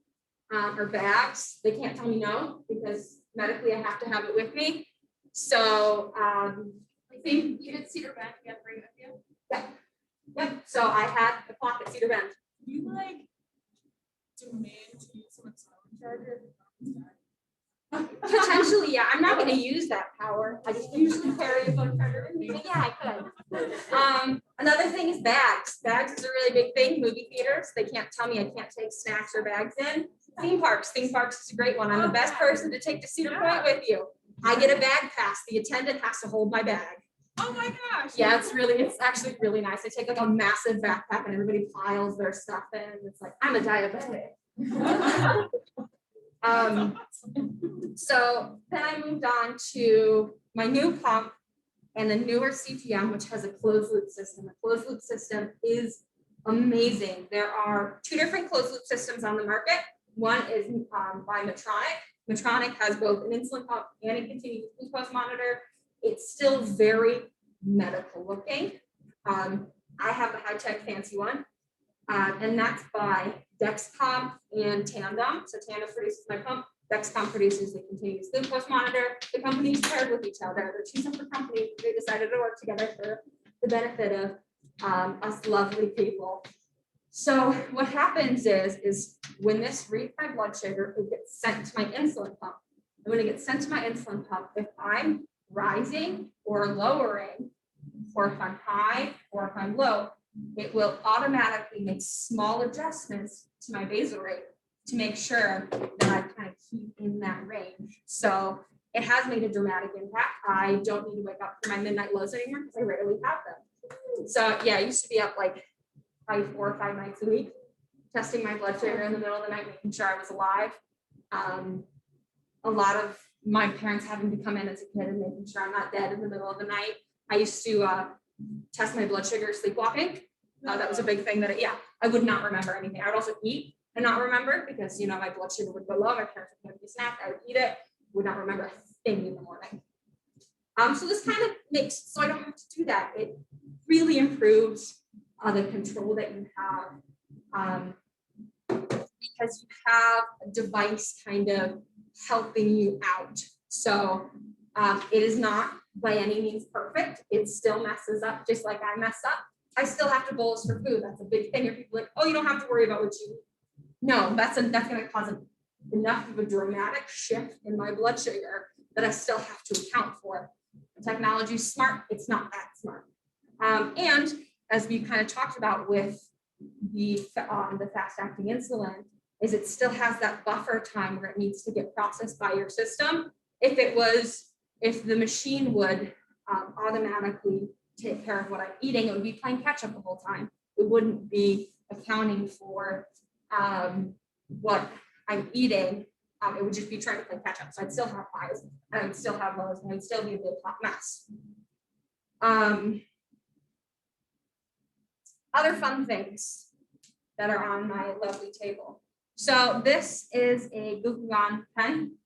[SPEAKER 3] or bags. They can't tell me no because medically I have to have it with me. So I think
[SPEAKER 4] You did Cedar Bend, you have to bring it with you?
[SPEAKER 3] yeah. Yep. So I had a clock at Cedar Bend.
[SPEAKER 5] You like demand to use someone's phone charger?
[SPEAKER 3] Potentially, yeah. I'm not going to use that power. I just usually carry a phone charger with me. But yeah, I could. Another thing is bags. Bags is a really big thing. Movie theaters, they can't tell me I can't take snacks or bags in. Theme parks is a great one. I'm the best person to take to Cedar Point with you. I get a bag pass. The attendant has to hold my bag.
[SPEAKER 5] Oh my gosh.
[SPEAKER 3] Yeah, it's actually really nice. I take like a massive backpack and everybody piles their stuff in. It's like, I'm a diabetic. So then I moved on to my new pump and the newer CGM, which has a closed loop system. A closed loop system is amazing. There are 2 different closed loop systems on the market. One is by Medtronic. Medtronic has both an insulin pump and a continuous glucose monitor. It's still very medical looking. I have the high-tech fancy one, and that's by Dexcom and Tandem. So Tandem produces my pump, Dexcom produces the continuous glucose monitor. The companies paired with each other. They're 2 separate companies. They decided to work together for the benefit of us lovely people. So what happens is when this reads my blood sugar, it gets sent to my insulin pump. And when it gets sent to my insulin pump, if I'm rising or lowering, or if I'm high or if I'm low, it will automatically make small adjustments to my basal rate to make sure that I kind of keep in that range. So it has made a dramatic impact. I don't need to wake up for my midnight lows anymore because I rarely have them. So yeah, I used to be up like probably 4 or 5 nights a week, testing my blood sugar in the middle of the night, making sure I was alive. A lot of my parents having to come in as a kid and making sure I'm not dead in the middle of the night. I used to test my blood sugar sleepwalking. That was a big thing that, I would not remember anything. I would also eat and not remember because, my blood sugar would go low. My parents would give me a snack. I would eat it, would not remember a thing in the morning. So this kind of makes, so I don't have to do that. It really improves the control that you have because you have a device kind of helping you out. So it is not by any means perfect. It still messes up just like I mess up. I still have to bolus for food. That's a big thing. Or people are like, oh, you don't have to worry about what you eat. No, that's going to cause enough of a dramatic shift in my blood sugar that I still have to account for. The technology is smart. It's not that smart. And as we kind of talked about with the fast-acting insulin, is it still has that buffer time where it needs to get processed by your system. If the machine would automatically take care of what I'm eating, it would be playing catch up the whole time. It wouldn't be accounting for what I'm eating. It would just be trying to play catch up. So I'd still have highs and I'd still have lows and I'd still be a big hot mess. Other fun things that are on my lovely table. So this is a glucagon pen.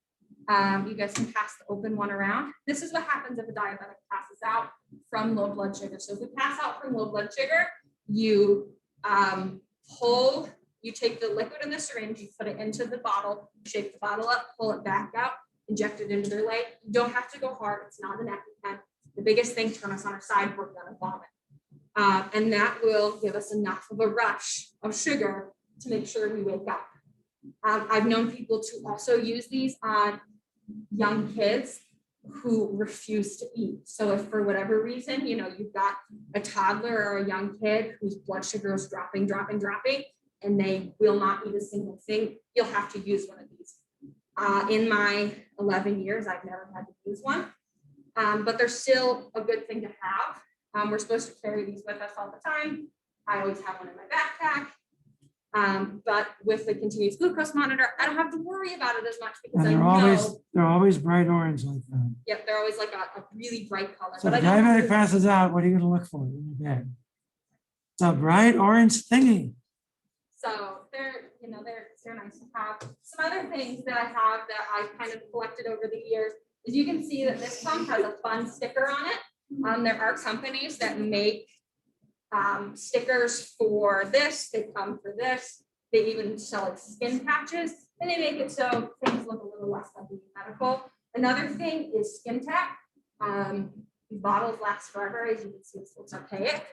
[SPEAKER 3] You guys can pass the open one around. This is what happens if a diabetic passes out from low blood sugar. So if we pass out from low blood sugar, you take the liquid in the syringe, you put it into the bottle, shake the bottle up, pull it back out, inject it into their leg. You don't have to go hard. It's not an EpiPen. The biggest thing, turn us on our side, we're gonna vomit. And that will give us enough of a rush of sugar to make sure we wake up. I've known people to also use these on young kids who refuse to eat. So if for whatever reason, you've got a toddler or a young kid whose blood sugar is dropping, and they will not eat a single thing, you'll have to use one of these. In my 11 years, I've never had to use one, but they're still a good thing to have. We're supposed to carry these with us all the time. I always have one in my backpack. But with the continuous glucose monitor, I don't have to worry about it as much because
[SPEAKER 2] And they're always bright orange like that.
[SPEAKER 3] Yep, they're always like a really bright color.
[SPEAKER 2] So
[SPEAKER 3] but
[SPEAKER 2] if a diabetic passes out, what are you going to look for in your bag? It's a bright orange thingy.
[SPEAKER 3] So they're nice to have. Some other things that I have that I've kind of collected over the years is you can see that this pump has a fun sticker on it. There are companies that make stickers for this. They come for this. They even sell like skin patches, and they make it so things look a little less like medical. Another thing is skin tack. These bottles last forever. As you can see, this looks archaic.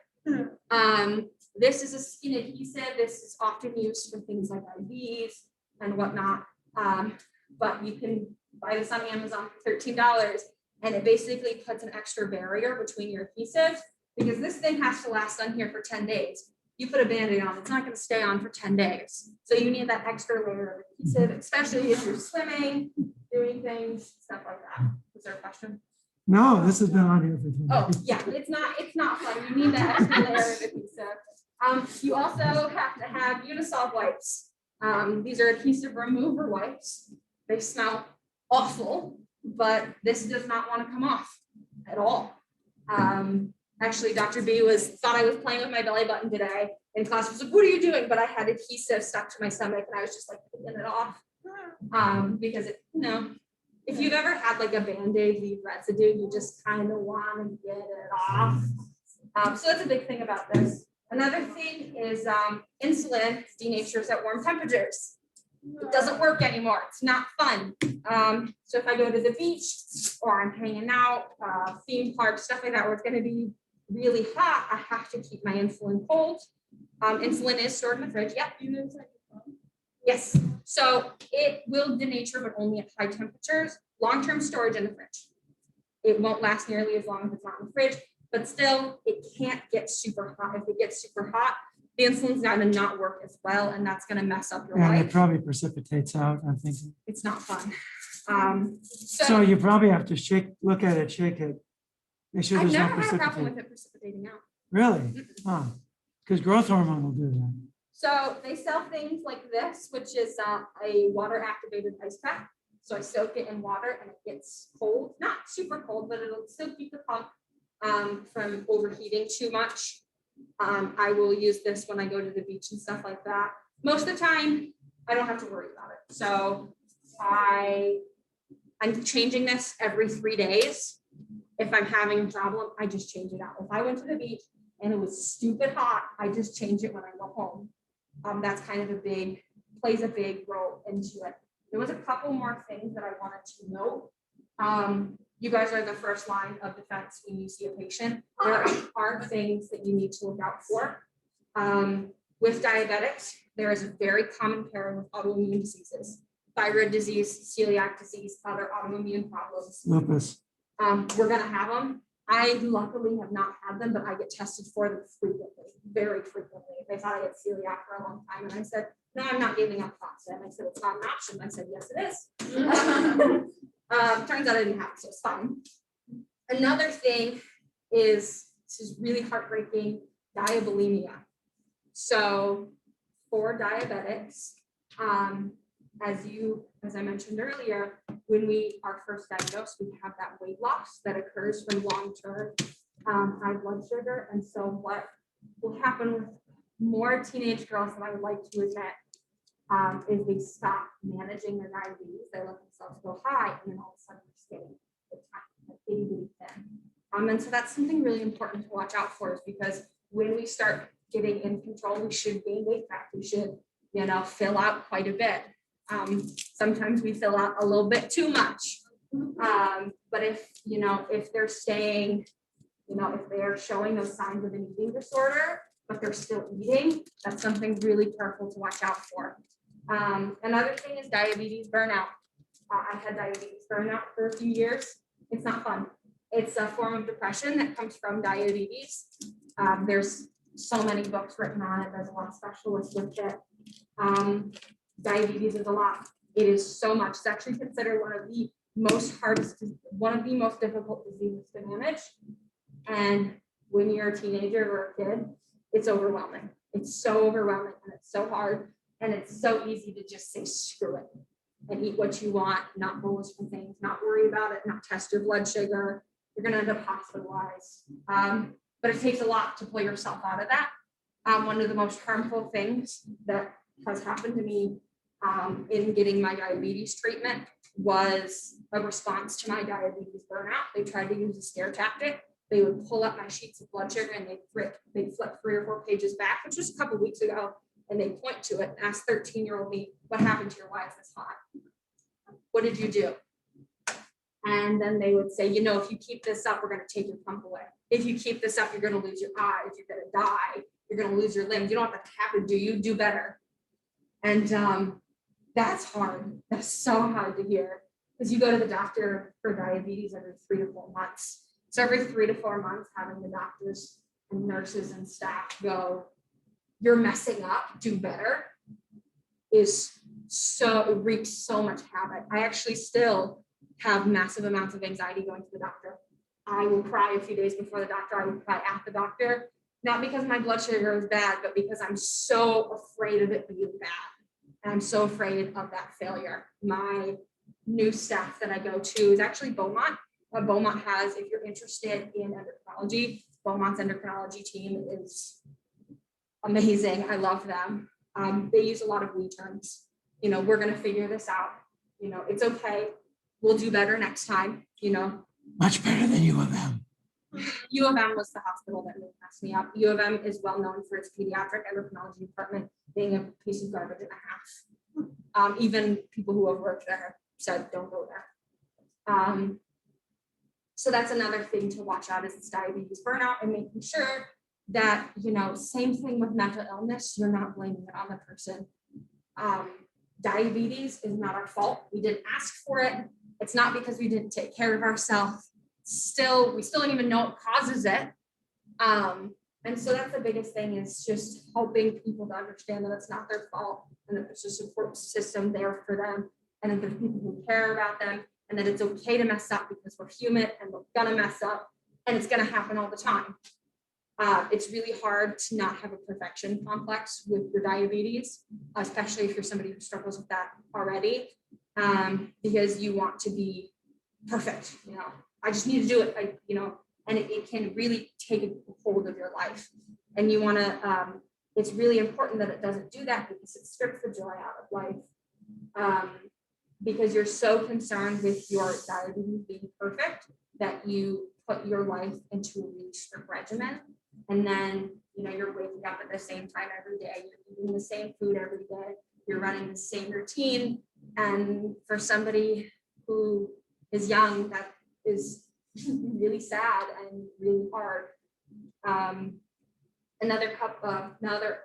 [SPEAKER 3] This is a skin adhesive. This is often used for things like IVs and whatnot. But you can buy this on Amazon for $13, and it basically puts an extra barrier between your adhesives because this thing has to last on here for 10 days. You put a Band-Aid on, it's not going to stay on for 10 days. So you need that extra layer of adhesive, especially if you're swimming, doing things, stuff like that. Is there a question?
[SPEAKER 2] No, this has been on here for 10
[SPEAKER 3] Oh,
[SPEAKER 2] days.
[SPEAKER 3] yeah, it's not fun. You need that extra layer of adhesive. You also have to have Unisolve wipes. These are adhesive remover wipes. They smell awful, but this does not want to come off at all. Actually, Dr. B thought I was playing with my belly button today in class. Was like, what are you doing? But I had adhesive stuck to my stomach and I was just like pulling it off. Because if you've ever had like a Band-Aid leave residue, you just kind of want to get it off. So that's a big thing about this. Another thing is insulin denatures at warm temperatures. It doesn't work anymore. It's not fun. So if I go to the beach or I'm hanging out, theme park, stuff like that, where it's going to be really hot, I have to keep my insulin cold. Insulin is stored in the fridge. Yep. Yes. So it will denature, but only at high temperatures. long-term storage in the fridge. It won't last nearly as long as it's not in the fridge, but still it can't get super hot. If it gets super hot, the insulin's gonna not work as well, and that's gonna mess up your
[SPEAKER 2] And it
[SPEAKER 3] life.
[SPEAKER 2] probably precipitates out, I'm thinking.
[SPEAKER 3] It's not fun.
[SPEAKER 2] So you probably have to look at it, shake it. Make sure
[SPEAKER 3] I've
[SPEAKER 2] there's no
[SPEAKER 3] never had a problem with
[SPEAKER 2] precipitate.
[SPEAKER 3] it precipitating out.
[SPEAKER 2] Really? Huh. Because growth hormone will do that.
[SPEAKER 3] So they sell things like this, which is a water activated ice pack. So I soak it in water and it gets cold, not super cold, but it'll still keep the pump from overheating too much. I will use this when I go to the beach and stuff like that. Most of the time, I don't have to worry about it. So I'm changing this every 3 days. If I'm having a problem, I just change it out. If I went to the beach and it was stupid hot, I just change it when I go home. That's kind of plays a big role into it. There was a couple more things that I wanted to note. You guys are the first line of defense when you see a patient. There are things that you need to look out for. With diabetics, there is a very common pair with autoimmune diseases, thyroid disease, celiac disease, other autoimmune problems.
[SPEAKER 2] Lupus.
[SPEAKER 3] We're gonna have them. I luckily have not had them, but I get tested for them frequently, very frequently. They thought I had celiac for a long time, and I said, no, I'm not giving up pasta. And I said, it's not an option. I said, yes, it is. Turns out I didn't have it, so it's fine. Another thing is, this is really heartbreaking, diabulimia. So for diabetics, as I mentioned earlier, when we are first diagnosed, we have that weight loss that occurs from long-term high blood sugar. And so what will happen with more teenage girls than I would like to admit is they stop managing their diabetes. They let themselves go high, and then all of a sudden they're skinny, like itty bitty thin. And so that's something really important to watch out for, is because when we start getting in control, we should gain weight back. We should, fill out quite a bit. Sometimes we fill out a little bit too much. But if they're staying, if they're showing those signs of an eating disorder, but they're still eating, that's something really careful to watch out for. Another thing is diabetes burnout. I had diabetes burnout for a few years. It's not fun. It's a form of depression that comes from diabetes. There's so many books written on it. There's a lot of specialists with it. Diabetes is a lot. It is so much. It's actually considered one of the most difficult diseases to manage. And when you're a teenager or a kid, it's overwhelming. It's so overwhelming, and it's so hard, and it's so easy to just say screw it and eat what you want, not bolus for things, not worry about it, not test your blood sugar. You're going to end up hospitalized. But it takes a lot to pull yourself out of that. One of the most harmful things that has happened to me in getting my diabetes treatment was a response to my diabetes burnout. They tried to use a scare tactic. They would pull up my sheets of blood sugar and they'd flip 3 or 4 pages back, which was a couple weeks ago, and they point to it and ask 13-year-old me, what happened to your, why is this hot? What did you do? And then they would say, if you keep this up, we're going to take your pump away. If you keep this up, you're going to lose your eyes. You're going to die. You're going to lose your limbs. You don't want that to happen, do you? Do better. And that's hard. That's so hard to hear, because you go to the doctor for diabetes every 3 to 4 months. So every 3 to 4 months, having the doctors and nurses and staff go, you're messing up, do better, it wreaks so much havoc. I actually still have massive amounts of anxiety going to the doctor. I will cry a few days before the doctor. I will cry at the doctor, not because my blood sugar is bad, but because I'm so afraid of it being bad. And I'm so afraid of that failure. My new staff that I go to is actually Beaumont. Beaumont has, if you're interested in endocrinology, Beaumont's endocrinology team is amazing. I love them. They use a lot of we terms. We're going to figure this out. It's okay. We'll do better next time.
[SPEAKER 2] Much better than U of M.
[SPEAKER 3] U of M was the hospital that really messed me up. U of M is well known for its pediatric endocrinology department being a piece of garbage and a half. Even people who have worked there said, don't go there. So that's another thing to watch out, is it's diabetes burnout, and making sure that, same thing with mental illness, you're not blaming it on the person. Diabetes is not our fault. We didn't ask for it. It's not because we didn't take care of ourselves. We still don't even know what causes it. And so that's the biggest thing, is just helping people to understand that it's not their fault, and that there's a support system there for them, and that there's people who care about them, and that it's okay to mess up because we're human and we're gonna mess up, and it's gonna happen all the time. It's really hard to not have a perfection complex with your diabetes, especially if you're somebody who struggles with that already, because you want to be perfect. I just need to do it, and it can really take a hold of your life. And you want to, it's really important that it doesn't do that, because it strips the joy out of life. Because you're so concerned with your diabetes being perfect that you put your life into a really strict regimen. And then, you're waking up at the same time every day, you're eating the same food every day, you're running the same routine. And for somebody who is young, that is really sad and really hard. Another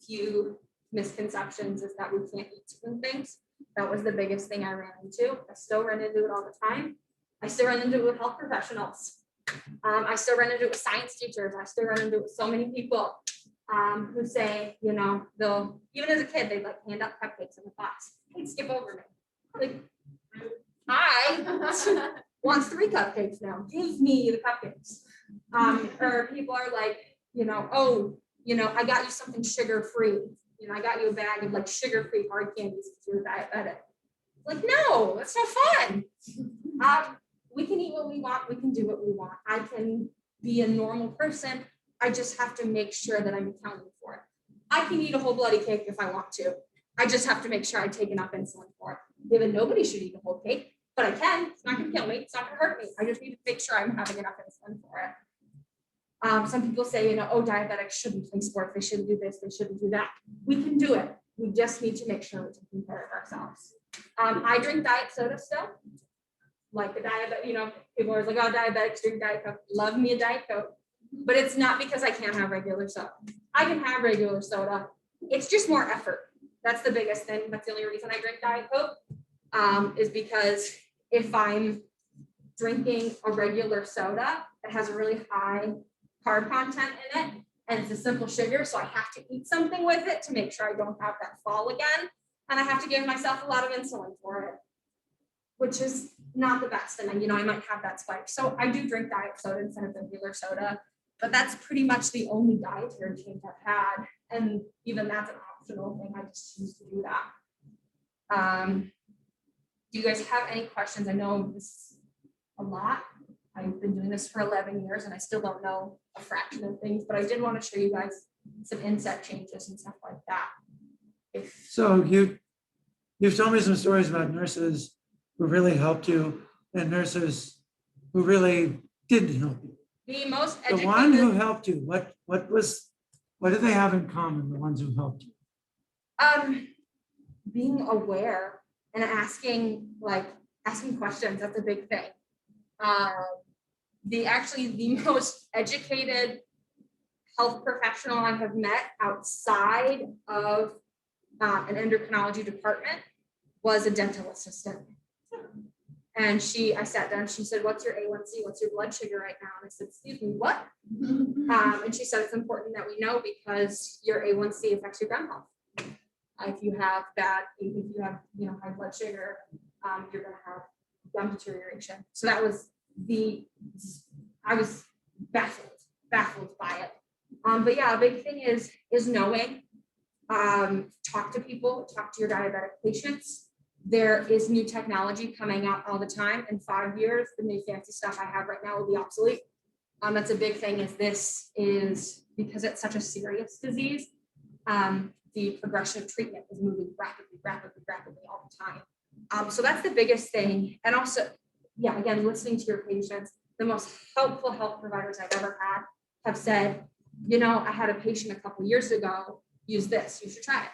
[SPEAKER 3] few misconceptions is that we can't eat certain things. That was the biggest thing I ran into. I still run into it all the time. I still run into it with health professionals. I still run into it with science teachers. I still run into it with so many people who say, they'll, even as a kid, they'd like hand out cupcakes in the class. Hey, skip over me. Like, I want 3 cupcakes now. Give me the cupcakes. Or people are like, I got you something sugar-free. I got you a bag of like sugar-free hard candies because you're diabetic. Like, no, that's no fun. We can eat what we want. We can do what we want. I can be a normal person. I just have to make sure that I'm accounting for it. I can eat a whole bloody cake if I want to. I just have to make sure I take enough insulin for it. Given nobody should eat a whole cake, but I can. It's not going to kill me. It's not going to hurt me. I just need to make sure I'm having enough insulin for it. Some people say, diabetics shouldn't play sports. They shouldn't do this. They shouldn't do that. We can do it. We just need to make sure we're taking care of ourselves. I drink diet soda still. Like the diabetic, people are like, oh, diabetics drink Diet Coke. Love me a Diet Coke. But it's not because I can't have regular soda. I can have regular soda. It's just more effort. That's the biggest thing. That's the only reason I drink Diet Coke, is because if I'm drinking a regular soda that has a really high carb content in it, and it's a simple sugar, so I have to eat something with it to make sure I don't have that fall again. And I have to give myself a lot of insulin for it, which is not the best. And I might have that spike. So I do drink diet soda instead of regular soda, but that's pretty much the only dietary change I've had. And even that's an optional thing. I just choose to do that. Do you guys have any questions? I know this is a lot. I've been doing this for 11 years and I still don't know a fraction of things, but I did want to show you guys some inset changes and stuff like that.
[SPEAKER 2] So you've told me some stories about nurses who really helped you and nurses who really didn't help you.
[SPEAKER 3] The most
[SPEAKER 2] The
[SPEAKER 3] educated.
[SPEAKER 2] one who helped you, what do they have in common, the ones who helped you?
[SPEAKER 3] Being aware and asking questions, that's a big thing. The most educated health professional I have met outside of an endocrinology department was a dental assistant. And I sat down, she said, what's your A1C? What's your blood sugar right now? And I said, excuse me, what? And she said, it's important that we know because your A1C affects your gum health. If you have high blood sugar, you're going to have gum deterioration. So I was baffled by it. But yeah, a big thing is knowing, talk to people, talk to your diabetic patients. There is new technology coming out all the time. In 5 years, the new fancy stuff I have right now will be obsolete. That's a big thing this is because it's such a serious disease. The progression of treatment is moving rapidly all the time. So that's the biggest thing. And also, yeah, again, listening to your patients, the most helpful health providers I've ever had have said, I had a patient a couple years ago, use this, you should try it.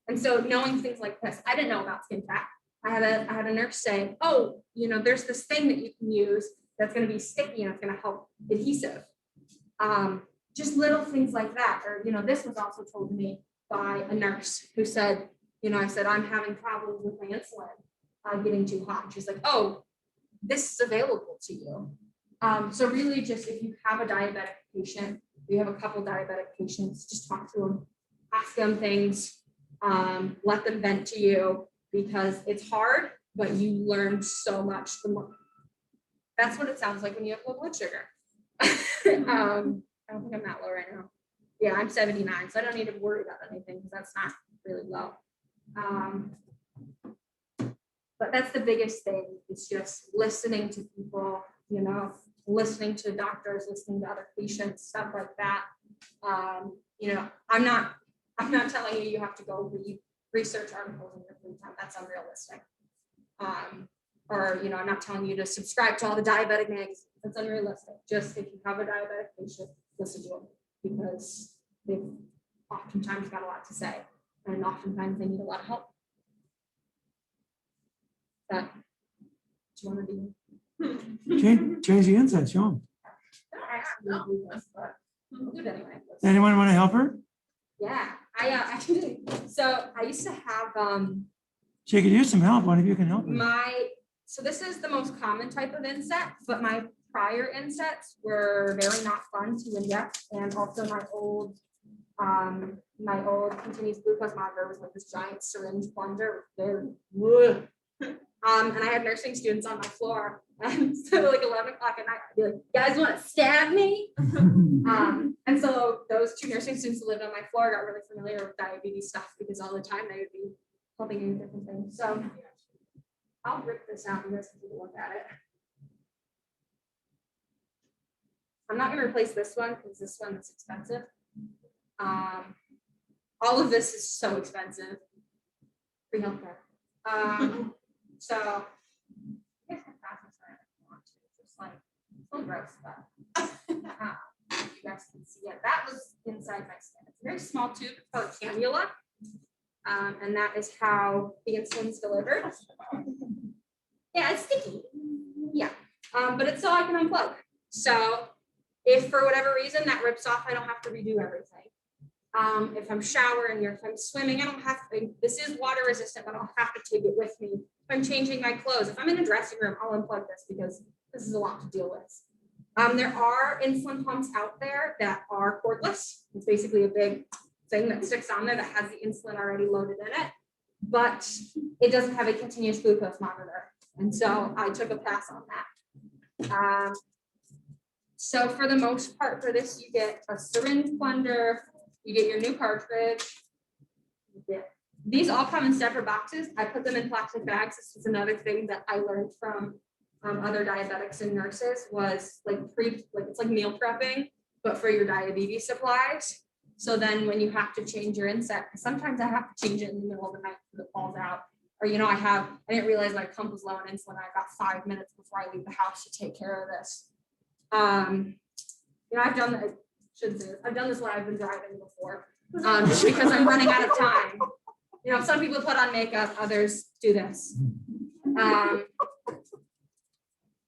[SPEAKER 3] And so knowing things like this, I didn't know about skin tap. I had a nurse say, oh, there's this thing that you can use that's going to be sticky and it's going to help adhesive. Just little things like that. Or, this was also told to me by a nurse who said, I said, I'm having problems with my insulin. getting too hot. And she's like, oh, this is available to you. So really just if you have a diabetic patient, you have a couple diabetic patients, just talk to them, ask them things, let them vent to you, because it's hard, but you learn so much the more. That's what it sounds like when you have low blood sugar. I don't think I'm that low right now. Yeah, I'm 79, so I don't need to worry about anything because that's not really low. But that's the biggest thing. It's just listening to people, you know, listening to doctors, listening to other patients, stuff like that. You know, I'm not telling you have to go read research articles in your free time. That's unrealistic. Or, you know, I'm not telling you to subscribe to all the diabetic magazines. That's unrealistic. Just if you have a diabetic patient, listen to them, because they've oftentimes got a lot to say, and oftentimes they need a lot of help. That, do you want to do?
[SPEAKER 2] Change the inside, show them.
[SPEAKER 3] I actually do this, but we'll do it anyway.
[SPEAKER 2] Anyone want to help her?
[SPEAKER 3] Yeah, I actually, so I used to have
[SPEAKER 2] She could use some help. One of you can help her.
[SPEAKER 3] so this is the most common type of inset, but my prior insets were very not fun to inject, and also my old continuous glucose monitor was like this giant syringe plunger. And I had nursing students on my floor, and so like 11 o'clock at night, I'd be like, "You guys want to stab me?" And so those two nursing students who lived on my floor got really familiar with diabetes stuff, because all the time they would be helping me with different things. So I'll rip this out and you guys can take a look at it. I'm not going to replace this one because this one is expensive. All of this is so expensive. Free healthcare. So I guess my process are if you want to. It's just like it's a little gross, but you guys can see it. That was inside my skin. It's a very small tube. It's called a cannula. And that is how the insulin's delivered. Yeah, it's sticky. Yeah. But it's so I can unplug. So if for whatever reason that rips off, I don't have to redo everything. If I'm showering or if I'm swimming, I don't have to, this is water resistant, but I'll have to take it with me. If I'm changing my clothes, if I'm in a dressing room, I'll unplug this because this is a lot to deal with. There are insulin pumps out there that are cordless. It's basically a big thing that sticks on there that has the insulin already loaded in it, but it doesn't have a continuous glucose monitor. And so I took a pass on that. So for the most part for this, you get a syringe plunger, you get your new cartridge. These all come in separate boxes. I put them in plastic bags. This is another thing that I learned from other diabetics and nurses, was like it's like meal prepping, but for your diabetes supplies. So then when you have to change your inset, sometimes I have to change it in the middle of the night because it falls out. Or, you know, I didn't realize my pump was low on insulin. I got 5 minutes before I leave the house to take care of this. You know, I've done this when I've been driving before, just because I'm running out of time. You know, some people put on makeup, others do this.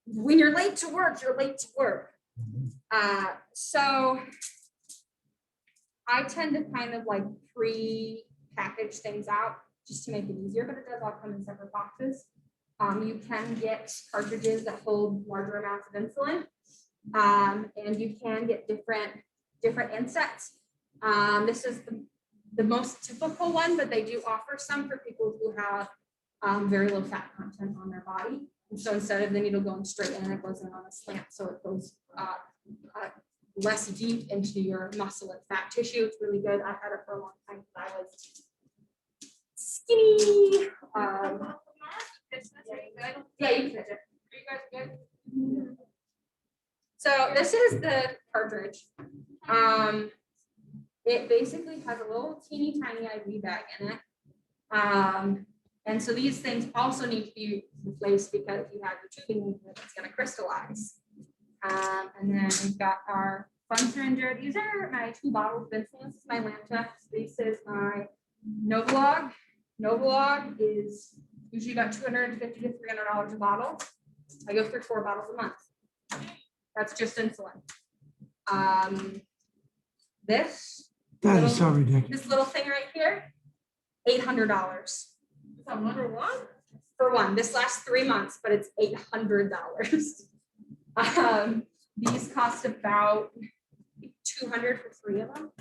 [SPEAKER 3] When you're late to work, you're late to work. So I tend to kind of like pre-package things out just to make it easier, but it does all come in separate boxes. You can get cartridges that hold larger amounts of insulin, and you can get different insets. This is the most typical one, but they do offer some for people who have very low fat content on their body. And so instead of the needle going straight in, it goes in on a slant, so it goes less deep into your muscle and fat tissue. It's really good. I had it for a long time because I was skinny. Yeah, you can fit it. Are you guys good? So this is the cartridge. It basically has a little teeny tiny IV bag in it. And so these things also need to be replaced because you have your tubing in it, it's going to crystallize. And then we've got our fun syringer. These are my 2 bottles of insulin. This is my Lanta. This is my Novolog. Novolog is usually about $250 to $300 a bottle. I go through 4 bottles a month. That's just insulin.
[SPEAKER 2] That is so ridiculous.
[SPEAKER 3] This little thing right here, $800.
[SPEAKER 5] Number one?
[SPEAKER 3] for one. This lasts 3 months, but it's $800. These cost about 200 for 3 of them.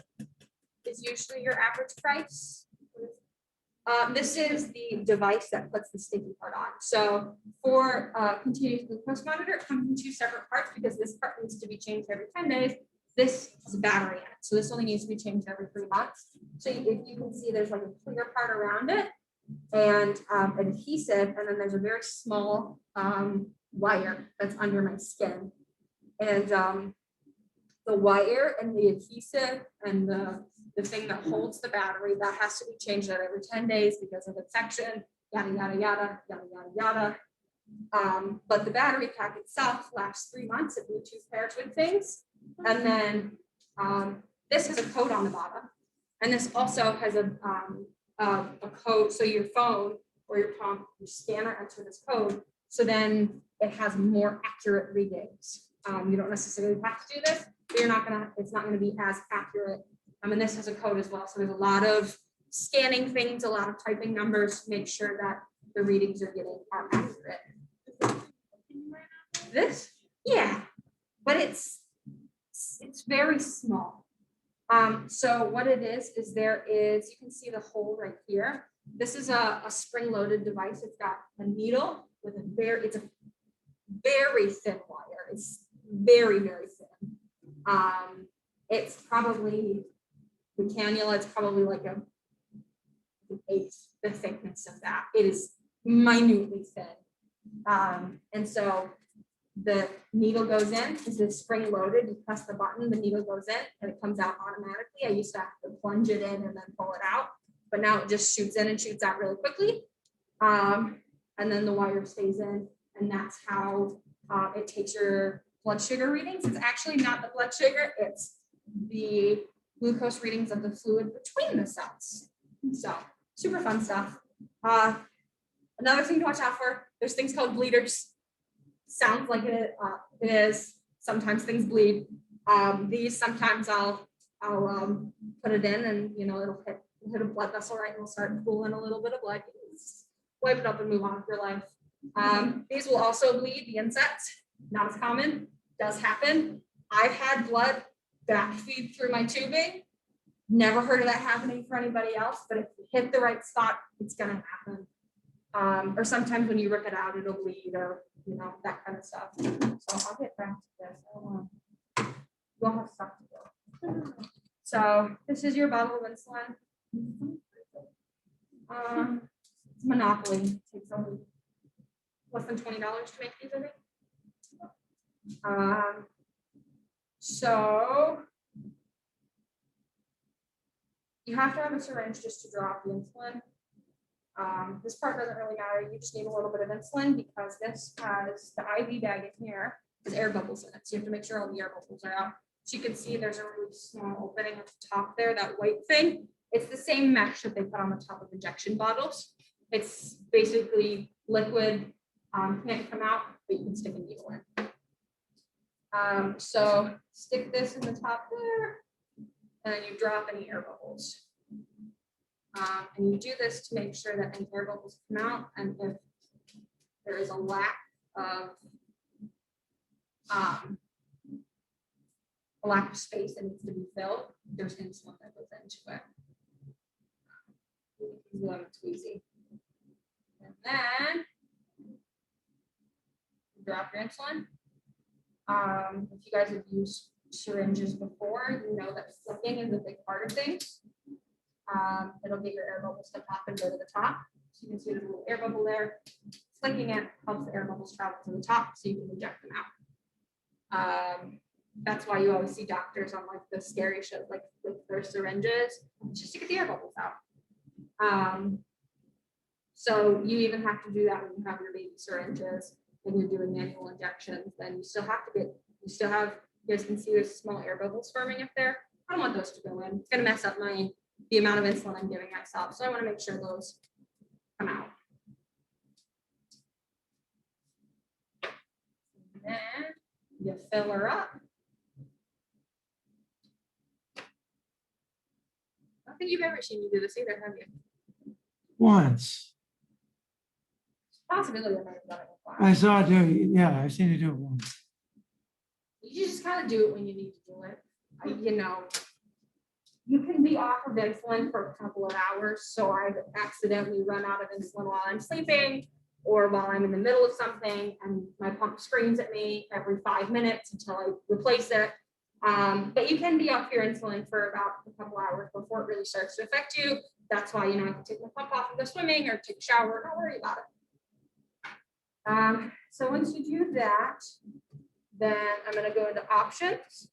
[SPEAKER 3] Is usually your average price. This is the device that puts the sticky part on. So for continuous glucose monitor, it comes in 2 separate parts because this part needs to be changed every 10 days. This has a battery in it. So this only needs to be changed every 3 months. So if you can see, there's like a clear part around it and adhesive. And then there's a very small wire that's under my skin. And the wire and the adhesive and the thing that holds the battery, that has to be changed out every 10 days because of infection, yada, yada, yada, yada, yada, yada. But the battery pack itself lasts 3 months if Bluetooth pairs with things. And then this has a code on the bottom. And this also has a code. So your phone or your scanner enter this code. So then it has more accurate readings. You don't necessarily have to do this, but it's not gonna be as accurate. And this has a code as well. So there's a lot of scanning things, a lot of typing numbers to make sure that the readings are accurate. This, yeah, but it's very small. So what it is you can see the hole right here. This is a spring-loaded device. It's got a needle with it's a very thin wire. It's very, very thin. It's probably the cannula, it's probably like an eighth the thickness of that. It is minutely thin. And so the needle goes in, is this spring loaded, you press the button, the needle goes in and it comes out automatically. I used to have to plunge it in and then pull it out, but now it just shoots in and shoots out really quickly. And then the wire stays in, and that's how it takes your blood sugar readings. It's actually not the blood sugar, it's the glucose readings of the fluid between the cells. So super fun stuff. Another thing to watch out for, there's things called bleeders. Sounds like it is. Sometimes things bleed. These sometimes I'll put it in and it'll hit a blood vessel right and it'll start pooling a little bit of blood. Just wipe it up and move on with your life. These will also bleed the insects. Not as common, does happen. I've had blood backfeed through my tubing. Never heard of that happening for anybody else, but if you hit the right spot, it's gonna happen. Or sometimes when you rip it out, it'll bleed, or that kind of stuff. So I'll get back to this. We'll have stuff to do. So this is your bottle of insulin. It's Monopoly. It takes only less than $20 to make these, I think. So you have to have a syringe just to draw out the insulin. This part doesn't really matter. You just need a little bit of insulin because this has the IV bag in here. There's air bubbles in it. So you have to make sure all the air bubbles are out. So you can see there's a really small opening at the top there, that white thing. It's the same mesh that they put on the top of injection bottles. It's basically liquid, can't come out, but you can stick a needle in. So stick this in the top there, and then you drop any air bubbles. And you do this to make sure that any air bubbles come out, and if there is a lack of space that needs to be filled, there's insulin that goes into it. It's easy. And then drop your insulin. If you guys have used syringes before, you know that flicking is a big part of things. It'll get your air bubbles to pop and go to the top. So you can see there's a little air bubble there. Flicking it helps the air bubbles travel to the top so you can eject them out. That's why you always see doctors on like the scary shows, like with their syringes, just to get the air bubbles out. So you even have to do that when you have your baby syringes and you're doing manual injections. Then you still have, you guys can see there's small air bubbles forming up there. I don't want those to go in. It's gonna mess up the amount of insulin I'm giving myself. So I want to make sure those come out. And then you fill her up. I don't think you've ever seen me do this either, have you?
[SPEAKER 2] Once.
[SPEAKER 3] Possibility I might have done it before.
[SPEAKER 2] I saw it do, yeah, I've seen you do it once.
[SPEAKER 3] You just kind of do it when you need to do it. You know, you can be off of insulin for a couple of hours. So I've accidentally run out of insulin while I'm sleeping or while I'm in the middle of something and my pump screams at me every 5 minutes until I replace it. But you can be off your insulin for about a couple hours before it really starts to affect you. That's why, you know, I can take my pump off and go swimming or take a shower. Don't worry about it. So once you do that, then I'm going to go into options,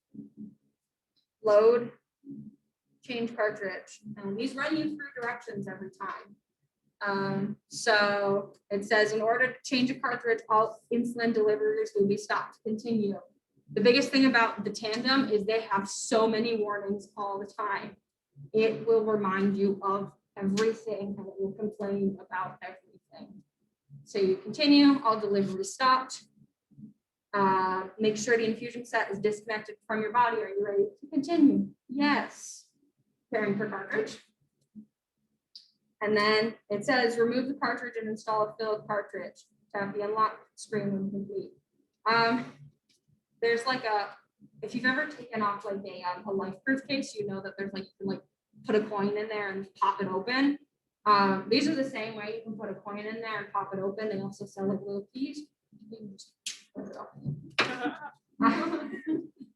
[SPEAKER 3] load, change cartridge. And these run you through directions every time. So it says in order to change a cartridge, all insulin deliveries will be stopped. Continue. The biggest thing about the Tandem is they have so many warnings all the time. It will remind you of everything and it will complain about everything. So you continue, all deliveries stopped. Make sure the infusion set is disconnected from your body. Are you ready to continue? Yes. Preparing for cartridge. And then it says remove the cartridge and install a filled cartridge. Tap the unlock screen when complete. There's like if you've ever taken off like a life proof case, you know that there's like, you can like put a coin in there and pop it open. These are the same way. You can put a coin in there and pop it open. They also sell like little keys. You can just put it off.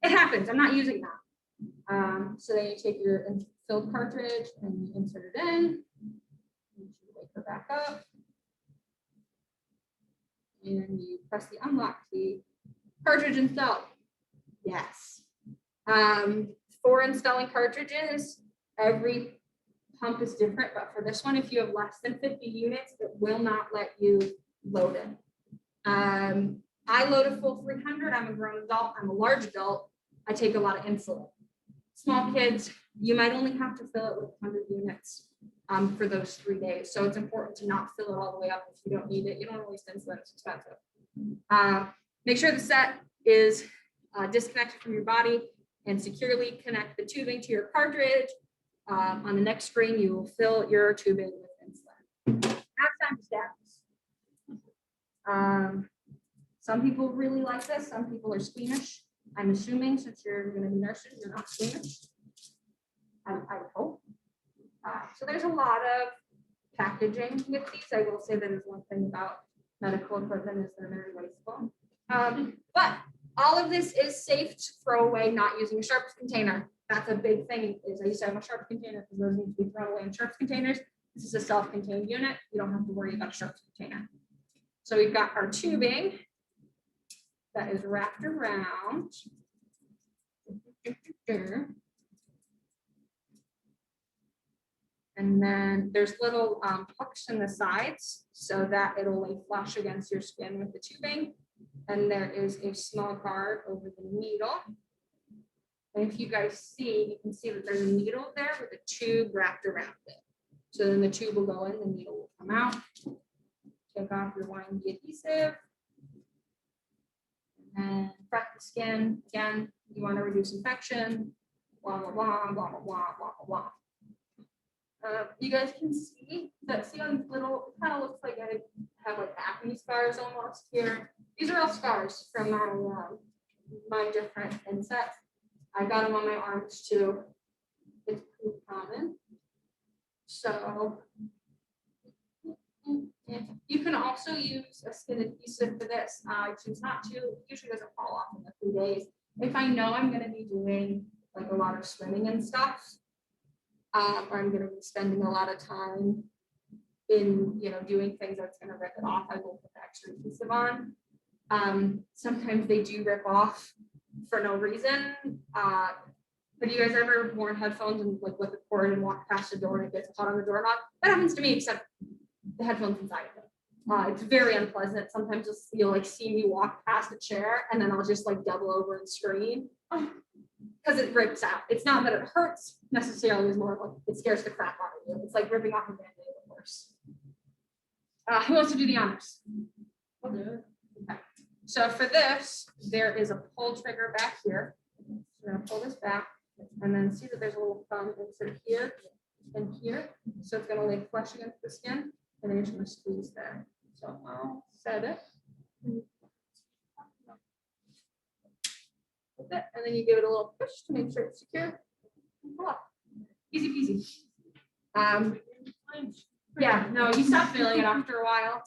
[SPEAKER 3] It happens. I'm not using that. So then you take your filled cartridge and you insert it in. You wake her back up. And you press the unlock key. Cartridge installed. Yes. For installing cartridges, every pump is different, but for this one, if you have less than 50 units, it will not let you load it. I load a full 300. I'm a grown adult. I'm a large adult. I take a lot of insulin. Small kids, you might only have to fill it with 100 units for those 3 days. So it's important to not fill it all the way up if you don't need it. You don't waste insulin. It's expensive. Make sure the set is disconnected from your body and securely connect the tubing to your cartridge. On the next screen, you will fill your tubing with insulin. Half time status. Some people really like this. Some people are squeamish. I'm assuming since you're going to be nurses, you're not squeamish. I would hope. So there's a lot of packaging with these. I will say that is one thing about medical equipment is they're very wasteful. But all of this is safe to throw away, not using a sharps container. That's a big thing. Is I used to have a sharps container because those need to be thrown away in sharps containers. This is a self-contained unit. You don't have to worry about a sharps container. So we've got our tubing that is wrapped around. And then there's little hooks in the sides so that it'll lay flush against your skin with the tubing. And there is a small guard over the needle. And if you guys see, you can see that there's a needle there with a tube wrapped around it. So then the tube will go in, the needle will come out. Take off your windy adhesive. And prep the skin. Again, you want to reduce infection. Blah, blah, blah, blah, blah, blah, blah, blah. You guys can see that, see on these little, it kind of looks like I have like acne scars almost here. These are all scars from my different insects. I got them on my arms too. It's pretty common. So you can also use a skin adhesive for this. I choose not to. It usually doesn't fall off in the 3 days. If I know I'm going to be doing like a lot of swimming and stuff, or I'm going to be spending a lot of time in, doing things that's going to rip it off, I will put the extra adhesive on. Sometimes they do rip off for no reason. Have you guys ever worn headphones and like with the cord and walk past the door and it gets caught on the doorknob? That happens to me, except the headphones inside of it. It's very unpleasant. Sometimes you'll like see me walk past a chair and then I'll just like double over and scream because it rips out. It's not that it hurts necessarily, it's more like it scares the crap out of you. It's like ripping off a Band-Aid, of course. Who wants to do the honors? I'll do it. Okay. So for this, there is a pull trigger back here. We're gonna pull this back and then see that there's a little thumb insert here and here. So it's gonna lay flush against the skin and then you're just gonna squeeze there. So I'll set it. With it, and then you give it a little push to make sure it's secure. Voila. Easy peasy. Yeah, no, you stop feeling it after a while.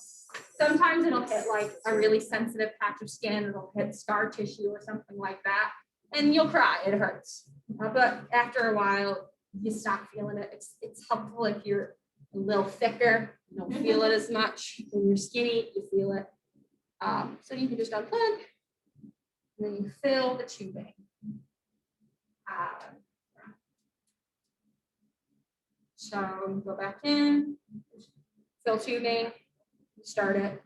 [SPEAKER 3] Sometimes it'll hit like a really sensitive patch of skin, it'll hit scar tissue or something like that, and you'll cry, it hurts. But after a while, you stop feeling it. It's helpful if you're a little thicker, you don't feel it as much. When you're skinny, you feel it. So you can just unplug, and then you fill the tubing. So you go back in, fill tubing, start it.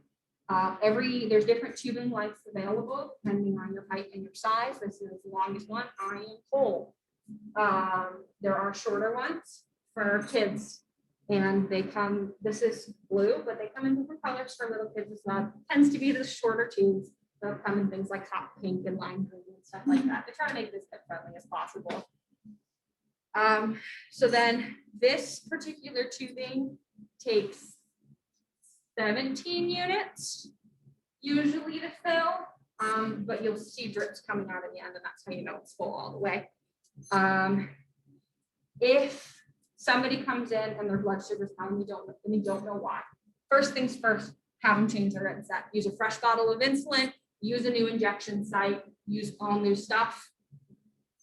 [SPEAKER 3] There's different tubing lengths available depending on your height and your size. This is the longest one. I am full. There are shorter ones for kids, and they come. This is blue, but they come in different colors for little kids as well. Tends to be the shorter tubes. They'll come in things like hot pink and lime green and stuff like that. They try to make this kid friendly as possible. So then this particular tubing takes 17 units usually to fill, but you'll see drips coming out at the end, and that's how you know it's full all the way. If somebody comes in and their blood sugar's high and you don't know why, first things first, have them change their set. Use a fresh bottle of insulin, use a new injection site, use all new stuff.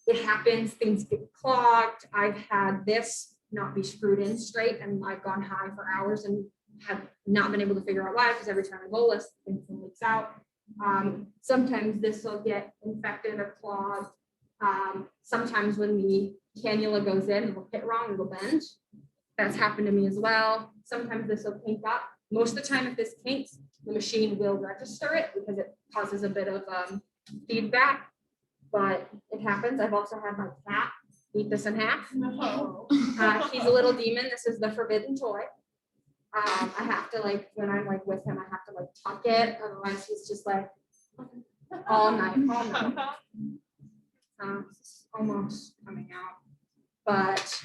[SPEAKER 3] It happens, things get clogged. I've had this not be screwed in straight, and I've gone high for hours and have not been able to figure out why, because every time I bolus, insulin leaks out. Sometimes this will get infected or clogged. Sometimes when the cannula goes in, it will hit wrong, it will bend. That's happened to me as well. Sometimes this will kink up. Most of the time, if this kinks, the machine will register it because it causes a bit of feedback. But it happens. I've also had my cat eat this in half. He's a little demon. This is the forbidden toy. I have to when I'm with him, I have to tuck it. Otherwise he's just all night. Almost coming out. But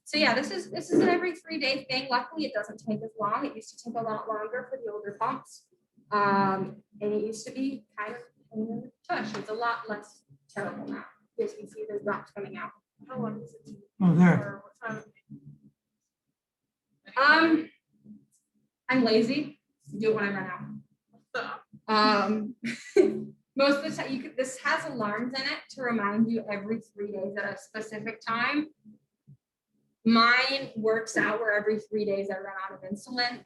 [SPEAKER 3] so yeah, this is an every 3-day thing. Luckily it doesn't take as long. It used to take a lot longer for the older pumps. And it used to be kind of tush. It's a lot less terrible now. As you can see, there's drops coming out.
[SPEAKER 5] How long does it take?
[SPEAKER 2] Oh, there.
[SPEAKER 5] Or what time?
[SPEAKER 3] I'm lazy. Do it when I run out. Most of the time, this has alarms in it to remind you every 3 days at a specific time. Mine works out where every 3 days I run out of insulin.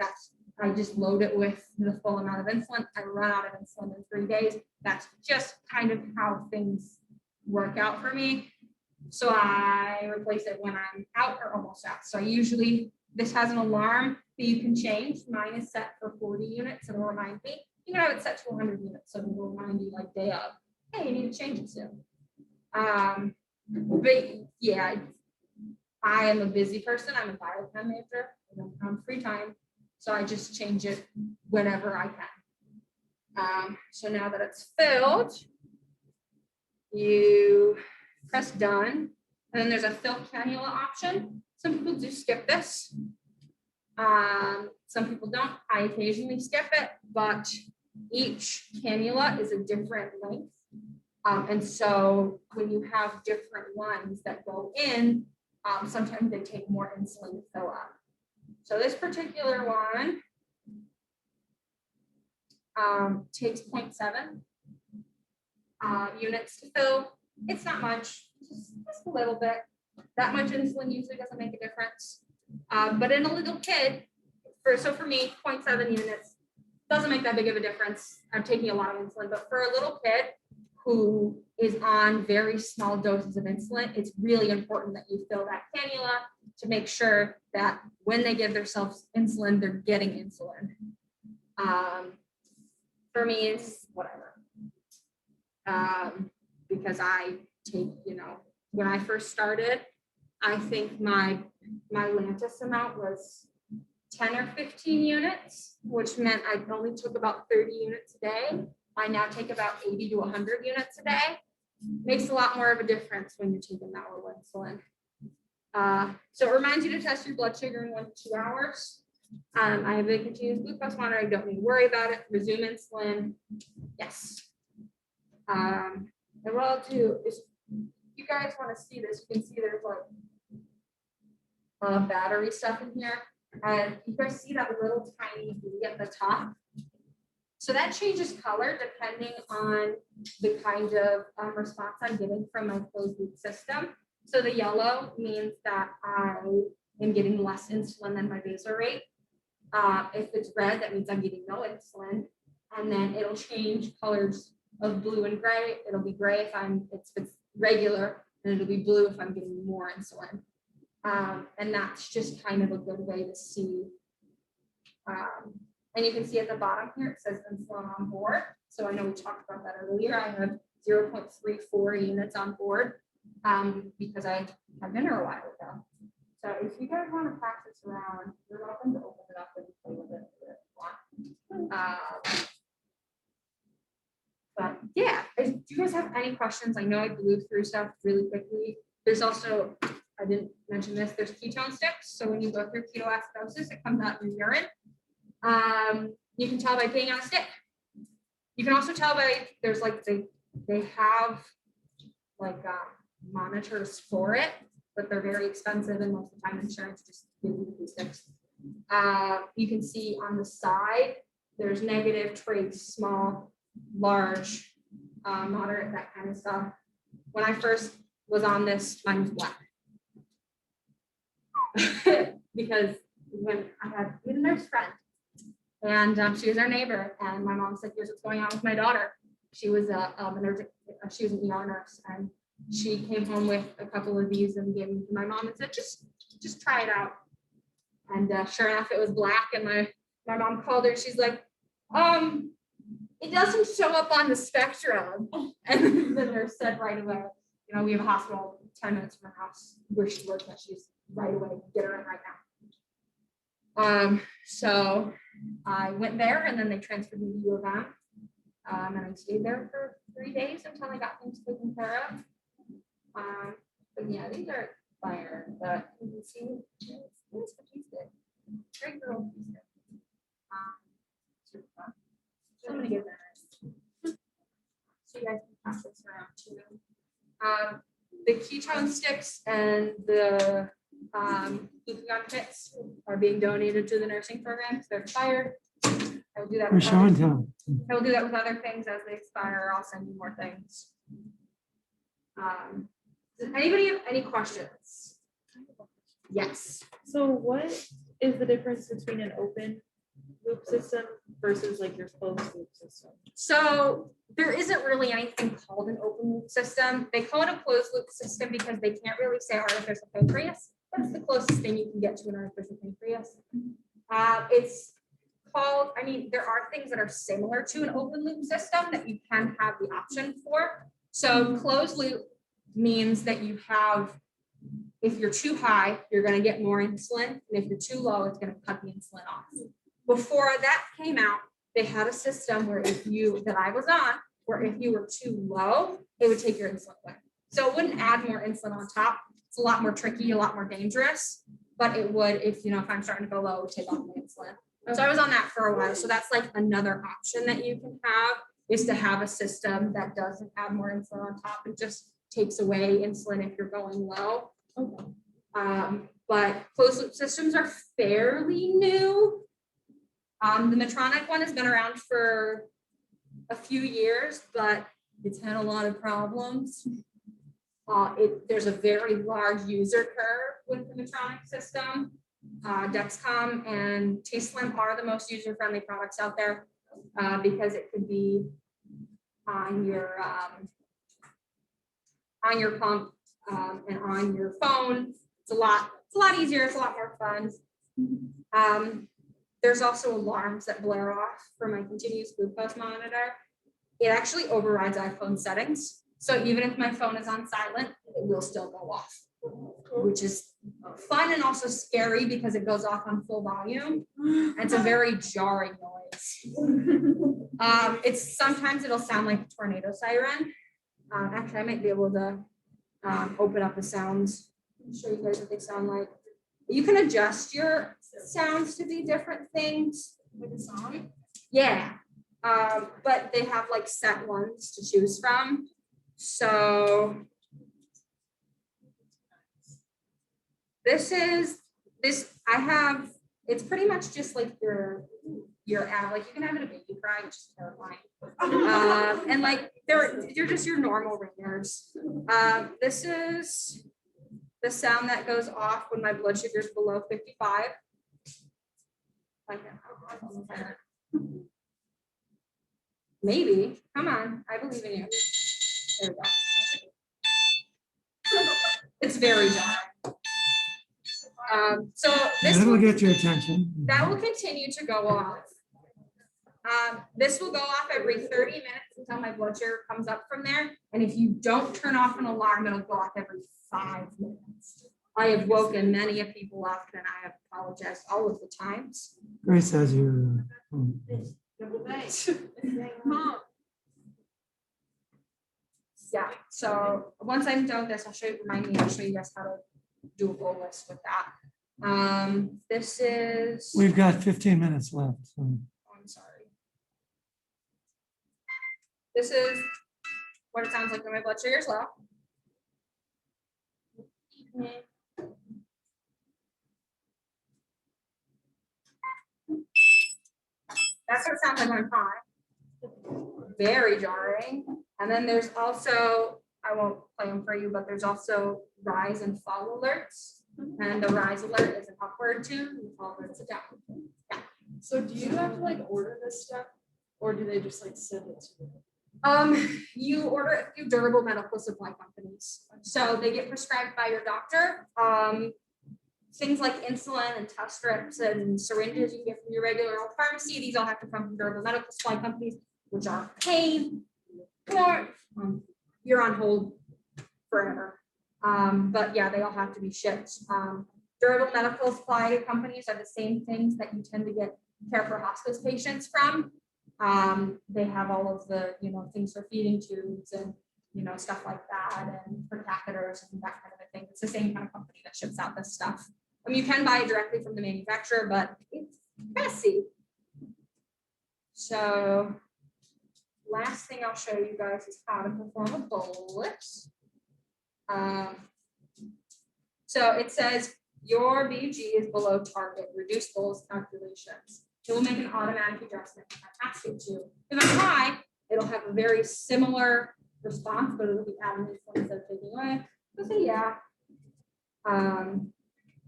[SPEAKER 3] I just load it with the full amount of insulin. I run out of insulin in 3 days. That's just kind of how things work out for me. So I replace it when I'm out or almost out. So this has an alarm that you can change. Mine is set for 40 units. It'll remind me. You can have it set to 100 units. So it will remind you day of, hey, you need to change it soon. But yeah, I am a busy person. I'm a biochem major. I don't have free time. So I just change it whenever I can. So now that it's filled, you press done. And then there's a fill cannula option. Some people do skip this. Some people don't. I occasionally skip it, but each cannula is a different length. And so when you have different ones that go in, sometimes they take more insulin to fill up. So this particular one takes 0.7 units to fill. It's not much, just a little bit. That much insulin usually doesn't make a difference. But in a little kid, for me, 0.7 units doesn't make that big of a difference. I'm taking a lot of insulin, but for a little kid who is on very small doses of insulin, it's really important that you fill that cannula to make sure that when they give themselves insulin, they're getting insulin. For me, it's whatever. Because I take, when I first started, I think my mellitus amount was 10 or 15 units, which meant I only took about 30 units a day. I now take about 80 to 100 units a day. Makes a lot more of a difference when you're taking that little insulin. So it reminds you to test your blood sugar in 1 to 2 hours. I have a continuous glucose monitor. I don't need to worry about it. Resume insulin. Yes. And what I'll do is, if you guys want to see this, you can see there's like battery stuff in here. And you guys see that little tiny B at the top. So that changes color depending on the kind of response I'm getting from my closed loop system. So the yellow means that I am getting less insulin than my basal rate. If it's red, that means I'm getting no insulin. And then it'll change colors of blue and gray. It'll be gray if it's regular, and it'll be blue if I'm getting more insulin. And that's just kind of a good way to see. And you can see at the bottom here, it says insulin on board. So I know we talked about that earlier. I have 0.34 units on board because I had dinner a while ago. So if you guys want to pass this around, you're welcome to open it up and play with it if you want. But yeah, do you guys have any questions? I know I blew through stuff really quickly. There's also, I didn't mention this, there's ketone sticks. So when you go through ketoacidosis, it comes out in your urine. You can tell by being on a stick. You can also tell by, there's like, they have like monitors for it, but they're very expensive, and most of the time insurance just gives you the sticks. You can see on the side, there's negative, trace, small, large, moderate, that kind of stuff. When I first was on this, mine was black. Because when I had a nurse friend, and she was our neighbor, and my mom said, here's what's going on with my daughter. She was she was an ER nurse, and she came home with a couple of these and gave them to my mom and said, just try it out. And sure enough, it was black, and my mom called her. She's like, it doesn't show up on the spectrum. And the nurse said right away, you know, we have a hospital 10 minutes from her house where she works, and she's right away, get her in right now. So I went there, and then they transferred me to U of M. And I stayed there for 3 days until I got things taken care of. But yeah, these are expired, but you can see it's what she did. Great girl. So I'm gonna get that. So you guys can pass this around too. The ketone sticks and the glucagon kits are being donated to the nursing program because they're expired. I will do that.
[SPEAKER 2] We're showing tell.
[SPEAKER 3] I will do that with other things as they expire. I'll send you more things. Does anybody have any questions? Yes.
[SPEAKER 6] So what is the difference between an open loop system versus like your closed loop system?
[SPEAKER 3] So there isn't really anything called an open loop system. They call it a closed loop system because they can't really say artificial pancreas. That's the closest thing you can get to an artificial pancreas. It's called, I mean, there are things that are similar to an open loop system that you can have the option for. So closed loop means that you have, if you're too high, you're going to get more insulin. And if you're too low, it's going to cut the insulin off. Before that came out, they had a system where that I was on, where if you were too low, it would take your insulin away. So it wouldn't add more insulin on top. It's a lot more tricky, a lot more dangerous, but it would, if I'm starting to go low, it would take off my insulin. So I was on that for a while. So that's like another option that you can have, is to have a system that doesn't add more insulin on top and just takes away insulin if you're going low. Okay. But closed loop systems are fairly new. The Medtronic one has been around for a few years, but it's had a lot of problems. There's a very large user curve with the Medtronic system. Dexcom and T-Slim are the most user-friendly products out there because it could be on your pump and on your phone. It's a lot easier. It's a lot more fun. There's also alarms that blare off for my continuous glucose monitor. It actually overrides iPhone settings. So even if my phone is on silent, it will still go off, which is fun and also scary because it goes off on full volume. And it's a very jarring noise. Sometimes it'll sound like a tornado siren. Actually, I might be able to open up the sounds and show you guys what they sound like. You can adjust your sounds to be different things.
[SPEAKER 5] Like a song?
[SPEAKER 3] Yeah, but they have like set ones to choose from. So this I have, it's pretty much just like your app, like you can have it a baby cry, which is terrifying. And like they're just your normal ringers. This is the sound that goes off when my blood sugar is below 55. Maybe. Come on, I believe in you. There we go. It's very dark. So this
[SPEAKER 2] That'll
[SPEAKER 3] will,
[SPEAKER 2] get your attention.
[SPEAKER 3] that will continue to go off. This will go off every 30 minutes until my blood sugar comes up from there. And if you don't turn off an alarm, it'll go off every 5 minutes. I have woken many of people up and I have apologized all of the times.
[SPEAKER 2] Grace has your.
[SPEAKER 3] Yeah, so once I'm done with this, I'll show you guys how to do a bolus with that. This is,
[SPEAKER 2] We've got 15 minutes left. So.
[SPEAKER 3] oh, I'm sorry. This is what it sounds like when my blood sugar is low. That's what it sounds like when I'm high. Very jarring. And then there's also, I won't play them for you, but there's also rise and fall alerts. And the rise alert is an upward tune, and the fall alert is a downward tune. Yeah.
[SPEAKER 6] So do you have to like order this stuff, or do they just like send it to you?
[SPEAKER 3] You order it through durable medical supply companies. So they get prescribed by your doctor. Things like insulin and test strips and syringes you can get from your regular old pharmacy. These all have to come from durable medical supply companies, which are a pain. You're on hold forever. But yeah, they all have to be shipped. Durable medical supply companies are the same things that you tend to get care for hospice patients from. They have all of the, things for feeding tubes and, stuff like that, and for catheters and that kind of a thing. It's the same kind of company that ships out this stuff. I mean, you can buy it directly from the manufacturer, but it's messy. So last thing I'll show you guys is how to perform a bolus. So it says your BG is below target, reduce bolus calculations. It will make an automatic adjustment if I ask it to. If I'm high, it'll have a very similar response, but it'll be adding instead of taking away. I'll say yeah.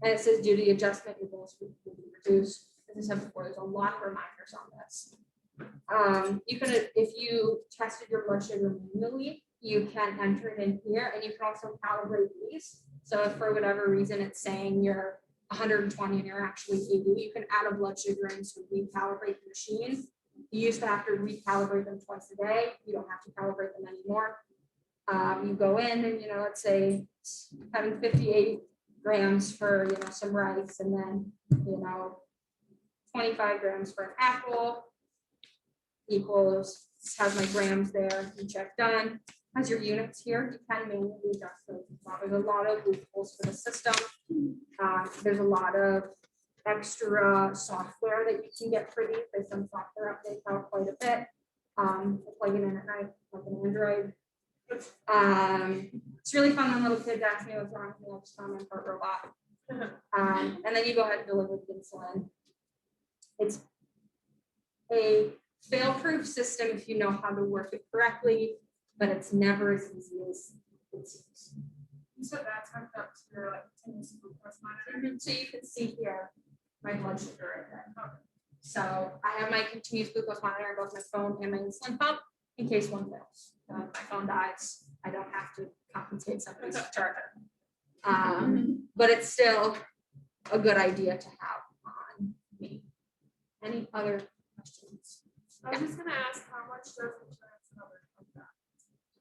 [SPEAKER 3] And it says due to the adjustment, your bolus will be reduced. As I said before, there's a lot of reminders on this. You can, if you tested your blood sugar manually, you can enter it in here, and you can also calibrate these. So if for whatever reason it's saying you're 120 and you're actually 80, you can add a blood sugar in to recalibrate the machine. You used to have to recalibrate them twice a day. You don't have to calibrate them anymore. You go in and, let's say having 58 grams for, some rice, and then, 25 grams for an apple equals, has my grams there, you check done. Has your units here, you can manually adjust those. There's a lot of loopholes for the system. There's a lot of extra software that you can get for these. There's some software updates out quite a bit. Plug it in at night, like an Android. It's really fun when little kids ask me what's wrong with me. I'll just tell them I'm part robot. And then you go ahead and deliver the insulin. It's a fail-proof system if you know how to work it correctly, but it's never as easy as it seems.
[SPEAKER 5] You said that's hooked up to your continuous glucose monitor.
[SPEAKER 3] So you can see here my blood sugar right there. Okay. So I have my continuous glucose monitor on both my phone and my insulin pump in case one fails. My phone dies, I don't have to compensate somebody's charger. But it's still a good idea to have on me. Any other questions?
[SPEAKER 5] I was just gonna ask, how much does insurance cover of that?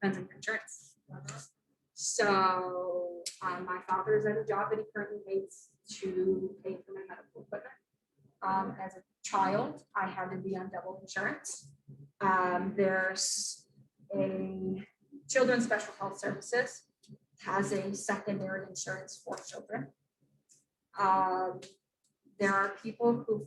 [SPEAKER 3] Depends on your insurance. So my father is at a job that he currently hates to pay for my medical equipment. As a child, I had to be on double insurance. There's a Children's Special Health Services has a secondary insurance for children. There are people who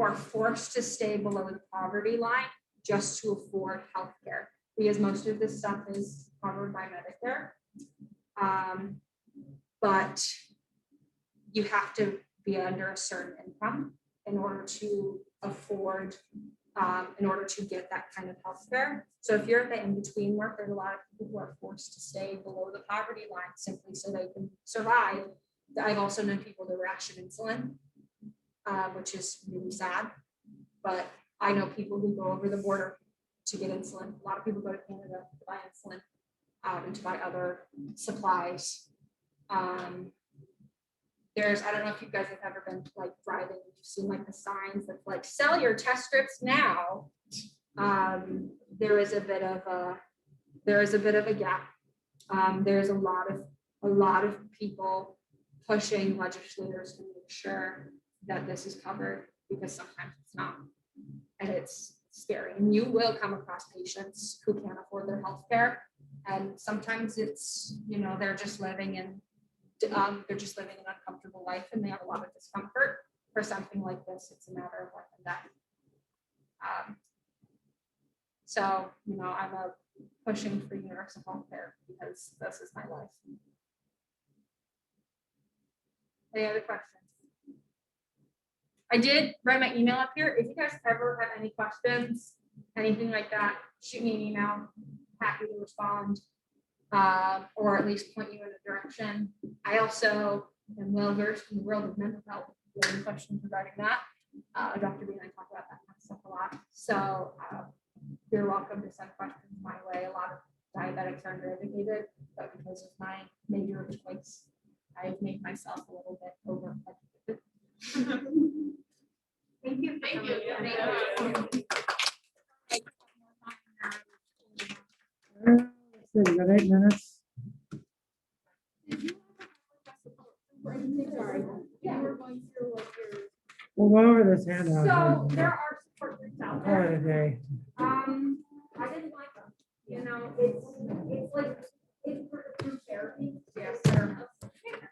[SPEAKER 3] are forced to stay below the poverty line just to afford healthcare, because most of this stuff is covered by Medicare. But you have to be under a certain income in order to afford, in order to get that kind of healthcare. So if you're at the in-between work, there's a lot of people who are forced to stay below the poverty line simply so they can survive. I've also known people to ration insulin, which is really sad. But I know people who go over the border to get insulin. A lot of people go to Canada to buy insulin and to buy other supplies. I don't know if you guys have ever been like driving, you've seen like the signs that like sell your test strips now. There is a bit of a gap. There's a lot of people pushing legislators to make sure that this is covered, because sometimes it's not, and it's scary. And you will come across patients who can't afford their health care, and sometimes it's, you know, they're just living in an uncomfortable life, and they have a lot of discomfort. For something like this, it's a matter of life and death. So, you know, I'm pushing for universal health care because this is my life. Any other questions? I did write my email up here. If you guys ever have any questions, anything like that, shoot me an email. Happy to respond, or at least point you in a direction. I also am well versed in the world of mental health. If you have any questions regarding that, Dr. B and I talk about that kind of stuff a lot. So you're welcome to send questions my way. A lot of diabetics are undereducated, but because of my major of choice, I've made myself a little bit over-educated. Thank you.
[SPEAKER 4] Thank you.
[SPEAKER 2] We got 8 minutes.
[SPEAKER 4] Yeah, we're going through like your.
[SPEAKER 2] We'll go over this handout.
[SPEAKER 3] So there are support groups out
[SPEAKER 2] Call it
[SPEAKER 3] there.
[SPEAKER 2] a day.
[SPEAKER 3] I didn't like them. You know, it's like it's for group therapy. Yes. There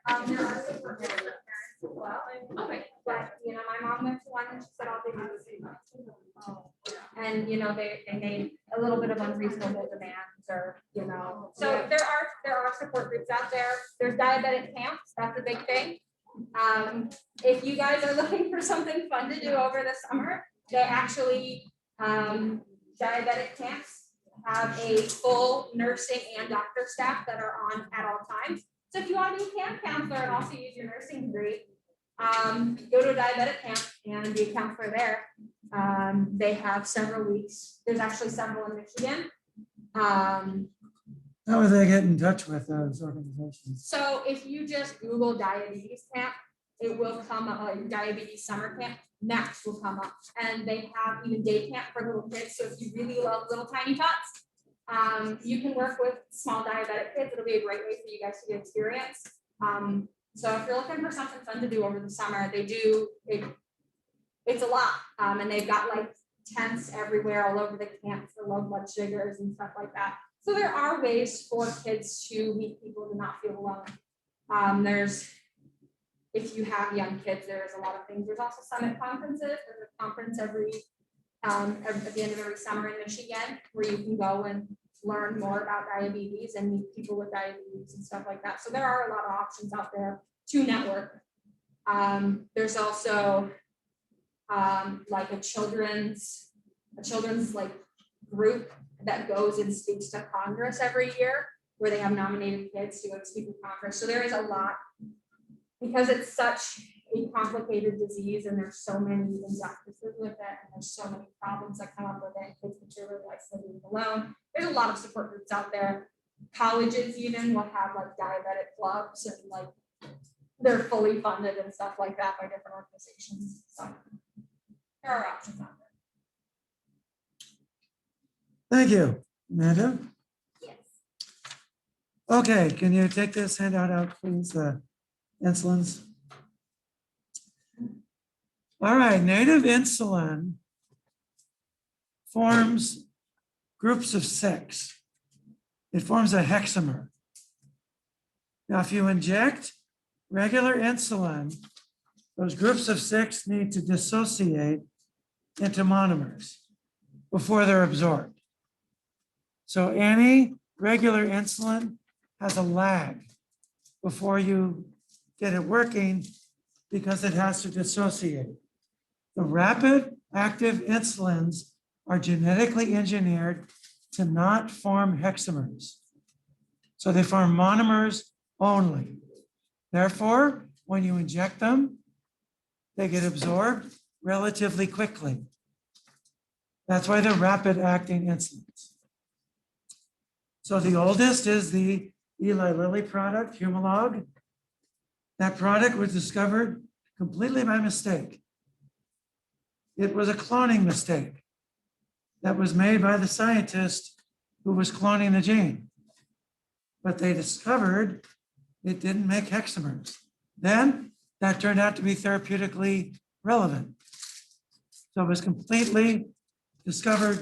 [SPEAKER 3] are support groups for parents as well. Okay. But you know, my mom went to one and she said, "I'll give you the same." And you know, they made a little bit of unreasonable demands, or you know. So there are support groups out there. There's diabetic camps. That's a big thing. If you guys are looking for something fun to do over the summer, they actually diabetic camps have a full nursing and doctor staff that are on at all times. So if you want to be a camp counselor and also use your nursing degree, go to a diabetic camp and be a counselor there. They have several weeks. There's actually several in Michigan.
[SPEAKER 2] How would they get in touch with those organizations?
[SPEAKER 3] So if you just Google diabetes camp, it will come up, like diabetes summer camp, next will come up. And they have even day camp for little kids. So if you really love little tiny tots, you can work with small diabetic kids. It'll be a great way for you guys to get experience. So if you're looking for something fun to do over the summer, it's a lot. And they've got like tents everywhere all over the camp for low blood sugars and stuff like that. So there are ways for kids to meet people to not feel alone. If you have young kids, there's a lot of things. There's also summit conferences. There's a conference at the end of every summer in Michigan where you can go and learn more about diabetes and meet people with diabetes and stuff like that. So there are a lot of options out there to network. There's also like a children's like group that goes and speaks to Congress every year, where they have nominated kids to go speak to Congress. So there is a lot, because it's such a complicated disease and there's so many injustices with it, and there's so many problems that come up with it. Kids materially isolated alone. There's a lot of support groups out there. Colleges even will have like diabetic clubs, and like they're fully funded and stuff like that by different organizations. So there are options out there.
[SPEAKER 2] Thank you, Amanda.
[SPEAKER 3] Yes.
[SPEAKER 2] Okay, can you take this handout out, please? Insulins. All right, native insulin forms groups of 6. It forms a hexamer. Now, if you inject regular insulin, those groups of 6 need to dissociate into monomers before they're absorbed. So any regular insulin has a lag before you get it working because it has to dissociate. The rapid active insulins are genetically engineered to not form hexamers. So they form monomers only. Therefore, when you inject them, they get absorbed relatively quickly. That's why they're rapid acting insulins. So the oldest is the Eli Lilly product, Humalog. That product was discovered completely by mistake. It was a cloning mistake that was made by the scientist who was cloning the gene. But they discovered it didn't make hexamers. Then that turned out to be therapeutically relevant. So it was completely discovered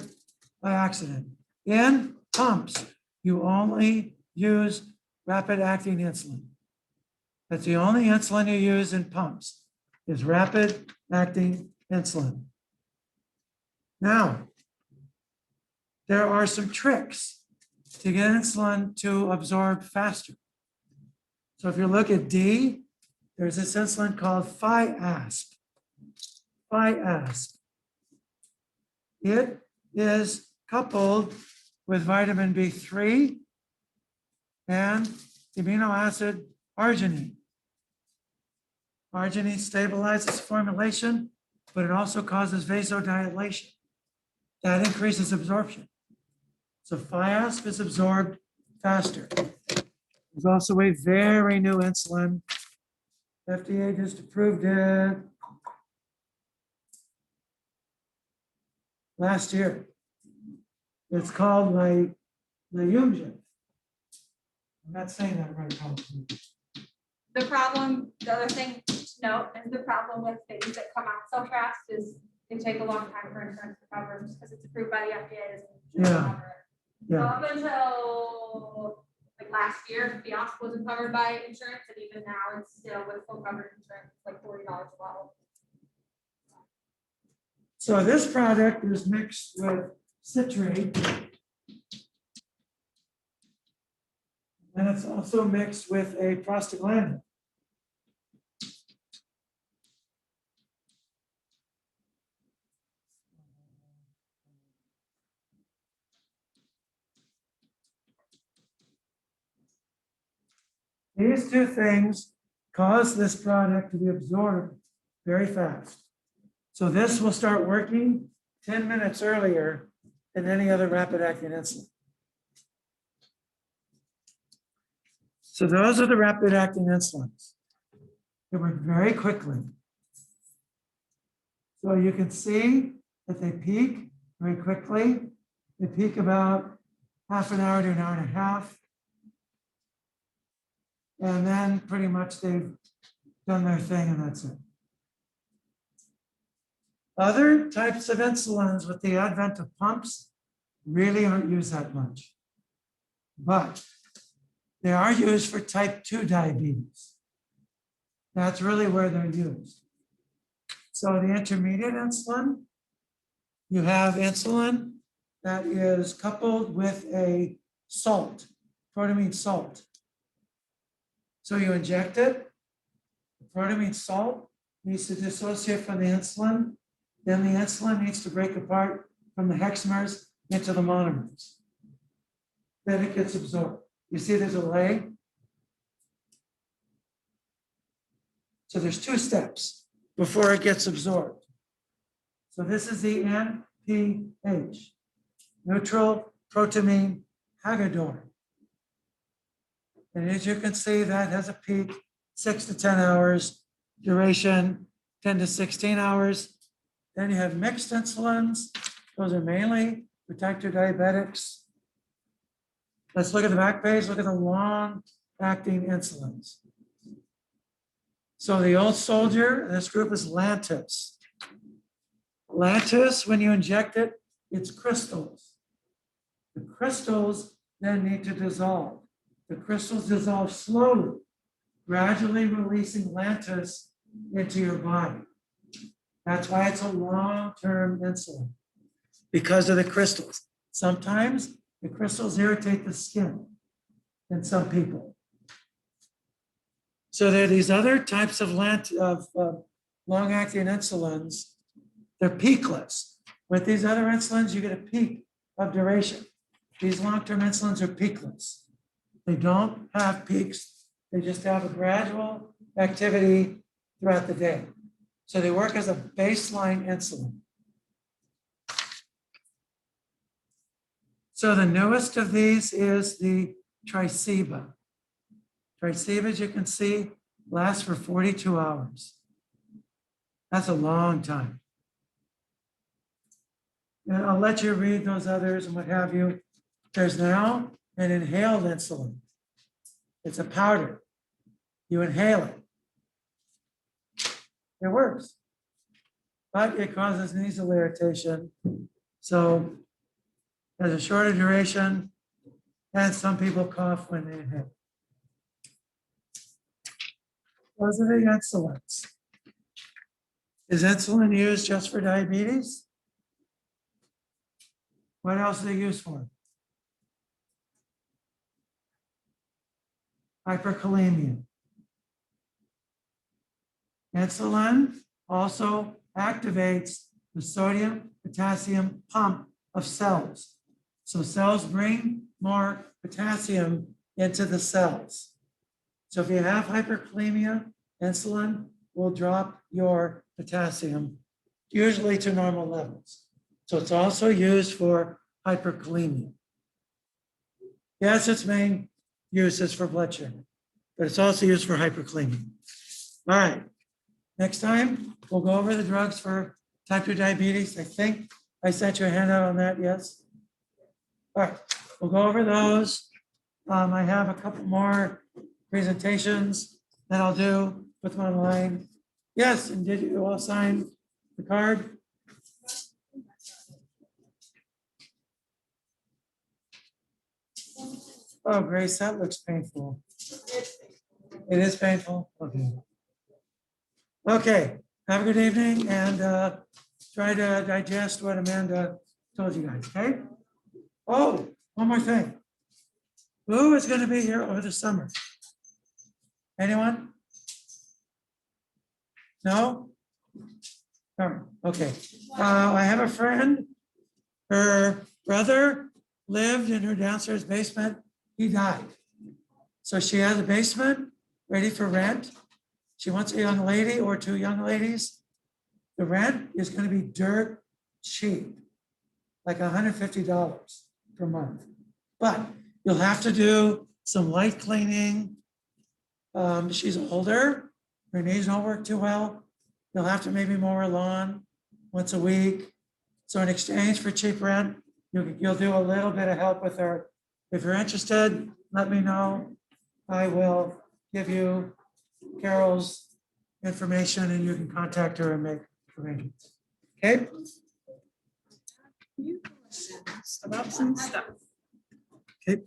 [SPEAKER 2] by accident. In pumps, you only use rapid acting insulin. That's the only insulin you use in pumps is rapid acting insulin. Now, there are some tricks to get insulin to absorb faster. So if you look at D, there's this insulin called Phi-asp. Phi-asp. It is coupled with vitamin B3 and the amino acid arginine. Arginine stabilizes formulation, but it also causes vasodilation. That increases absorption. So Phi-asp is absorbed faster. There's also a very new insulin. FDA just approved it last year. It's called Lyumjev. I'm not saying that right, probably.
[SPEAKER 3] The problem, the other thing to note is the problem with things that come out so fast is they take a long time for insurance to cover just because it's approved by the FDA. Doesn't
[SPEAKER 2] Yeah.
[SPEAKER 3] cover it. So
[SPEAKER 2] Yeah,
[SPEAKER 3] up until like last year, Fiasp wasn't covered by insurance, and even now it's still with full coverage insurance, it's like $40 a bottle.
[SPEAKER 2] so this product is mixed with citrate. And it's also mixed with a prostaglandin. These two things cause this product to be absorbed very fast. So this will start working 10 minutes earlier than any other rapid acting insulin. So those are the rapid acting insulins. They work very quickly. So you can see that they peak very quickly. They peak about half an hour to an hour and a half. And then pretty much they've done their thing and that's it. Other types of insulins with the advent of pumps really aren't used that much. But they are used for type 2 diabetes. That's really where they're used. So the intermediate insulin, you have insulin that is coupled with a salt, protamine salt. So you inject it, the protamine salt needs to dissociate from the insulin, then the insulin needs to break apart from the hexamers into the monomers. Then it gets absorbed. You see there's a delay? So there's 2 steps before it gets absorbed. So this is the NPH, neutral protamine Hagedorn. And as you can see, that has a peak 6 to 10 hours, duration 10 to 16 hours. Then you have mixed insulins. Those are mainly for type 2 diabetics. Let's look at the back page. Look at the long-acting insulins. So the old soldier, this group is Lantus. Lantus, when you inject it, it's crystals. The crystals then need to dissolve. The crystals dissolve slowly, gradually releasing mellitus into your body. That's why it's a long-term insulin, because of the crystals. Sometimes the crystals irritate the skin in some people. So there are these other types of long-acting insulins. They're peakless. With these other insulins, you get a peak of duration. These long-term insulins are peakless. They don't have peaks. They just have a gradual activity throughout the day. So they work as a baseline insulin. So the newest of these is the Triceba. Triceba, as you can see, lasts for 42 hours. That's a long time. And I'll let you read those others and what have you. There's now an inhaled insulin. It's a powder. You inhale it. It works, but it causes nasal irritation. So there's a shorter duration, and some people cough when they inhale. Those are the insulins. Is insulin used just for diabetes? What else are they used for? Hyperkalemia. Insulin also activates the sodium potassium pump of cells. So cells bring more potassium into the cells. So if you have hyperkalemia, insulin will drop your potassium, usually to normal levels. So it's also used for hyperkalemia. Yes, its main use is for blood sugar, but it's also used for hyperkalemia. All right. Next time, we'll go over the drugs for type 2 diabetes. I think I sent you a handout on that, yes? All right, we'll go over those. I have a couple more presentations that I'll do with them online. Yes, and did you all sign the card? Oh, Grace, that looks painful. It is painful? Okay. Okay, have a good evening and try to digest what Amanda told you guys, okay? Oh, one more thing. Who is going to be here over the summer? Anyone? No? All right, okay. I have a friend, her brother lived in her downstairs basement. He died. So she has a basement ready for rent. She wants a young lady or two young ladies. The rent is going to be dirt cheap, like $150 per month. But you'll have to do some light cleaning. She's older, her knees don't work too well. You'll have to maybe mow her lawn once a week. So in exchange for cheap rent, you'll do a little bit of help with her. If you're interested, let me know. I will give you Carol's information and you can contact her and make arrangements. Okay?
[SPEAKER 5] About some stuff.
[SPEAKER 2] Okay.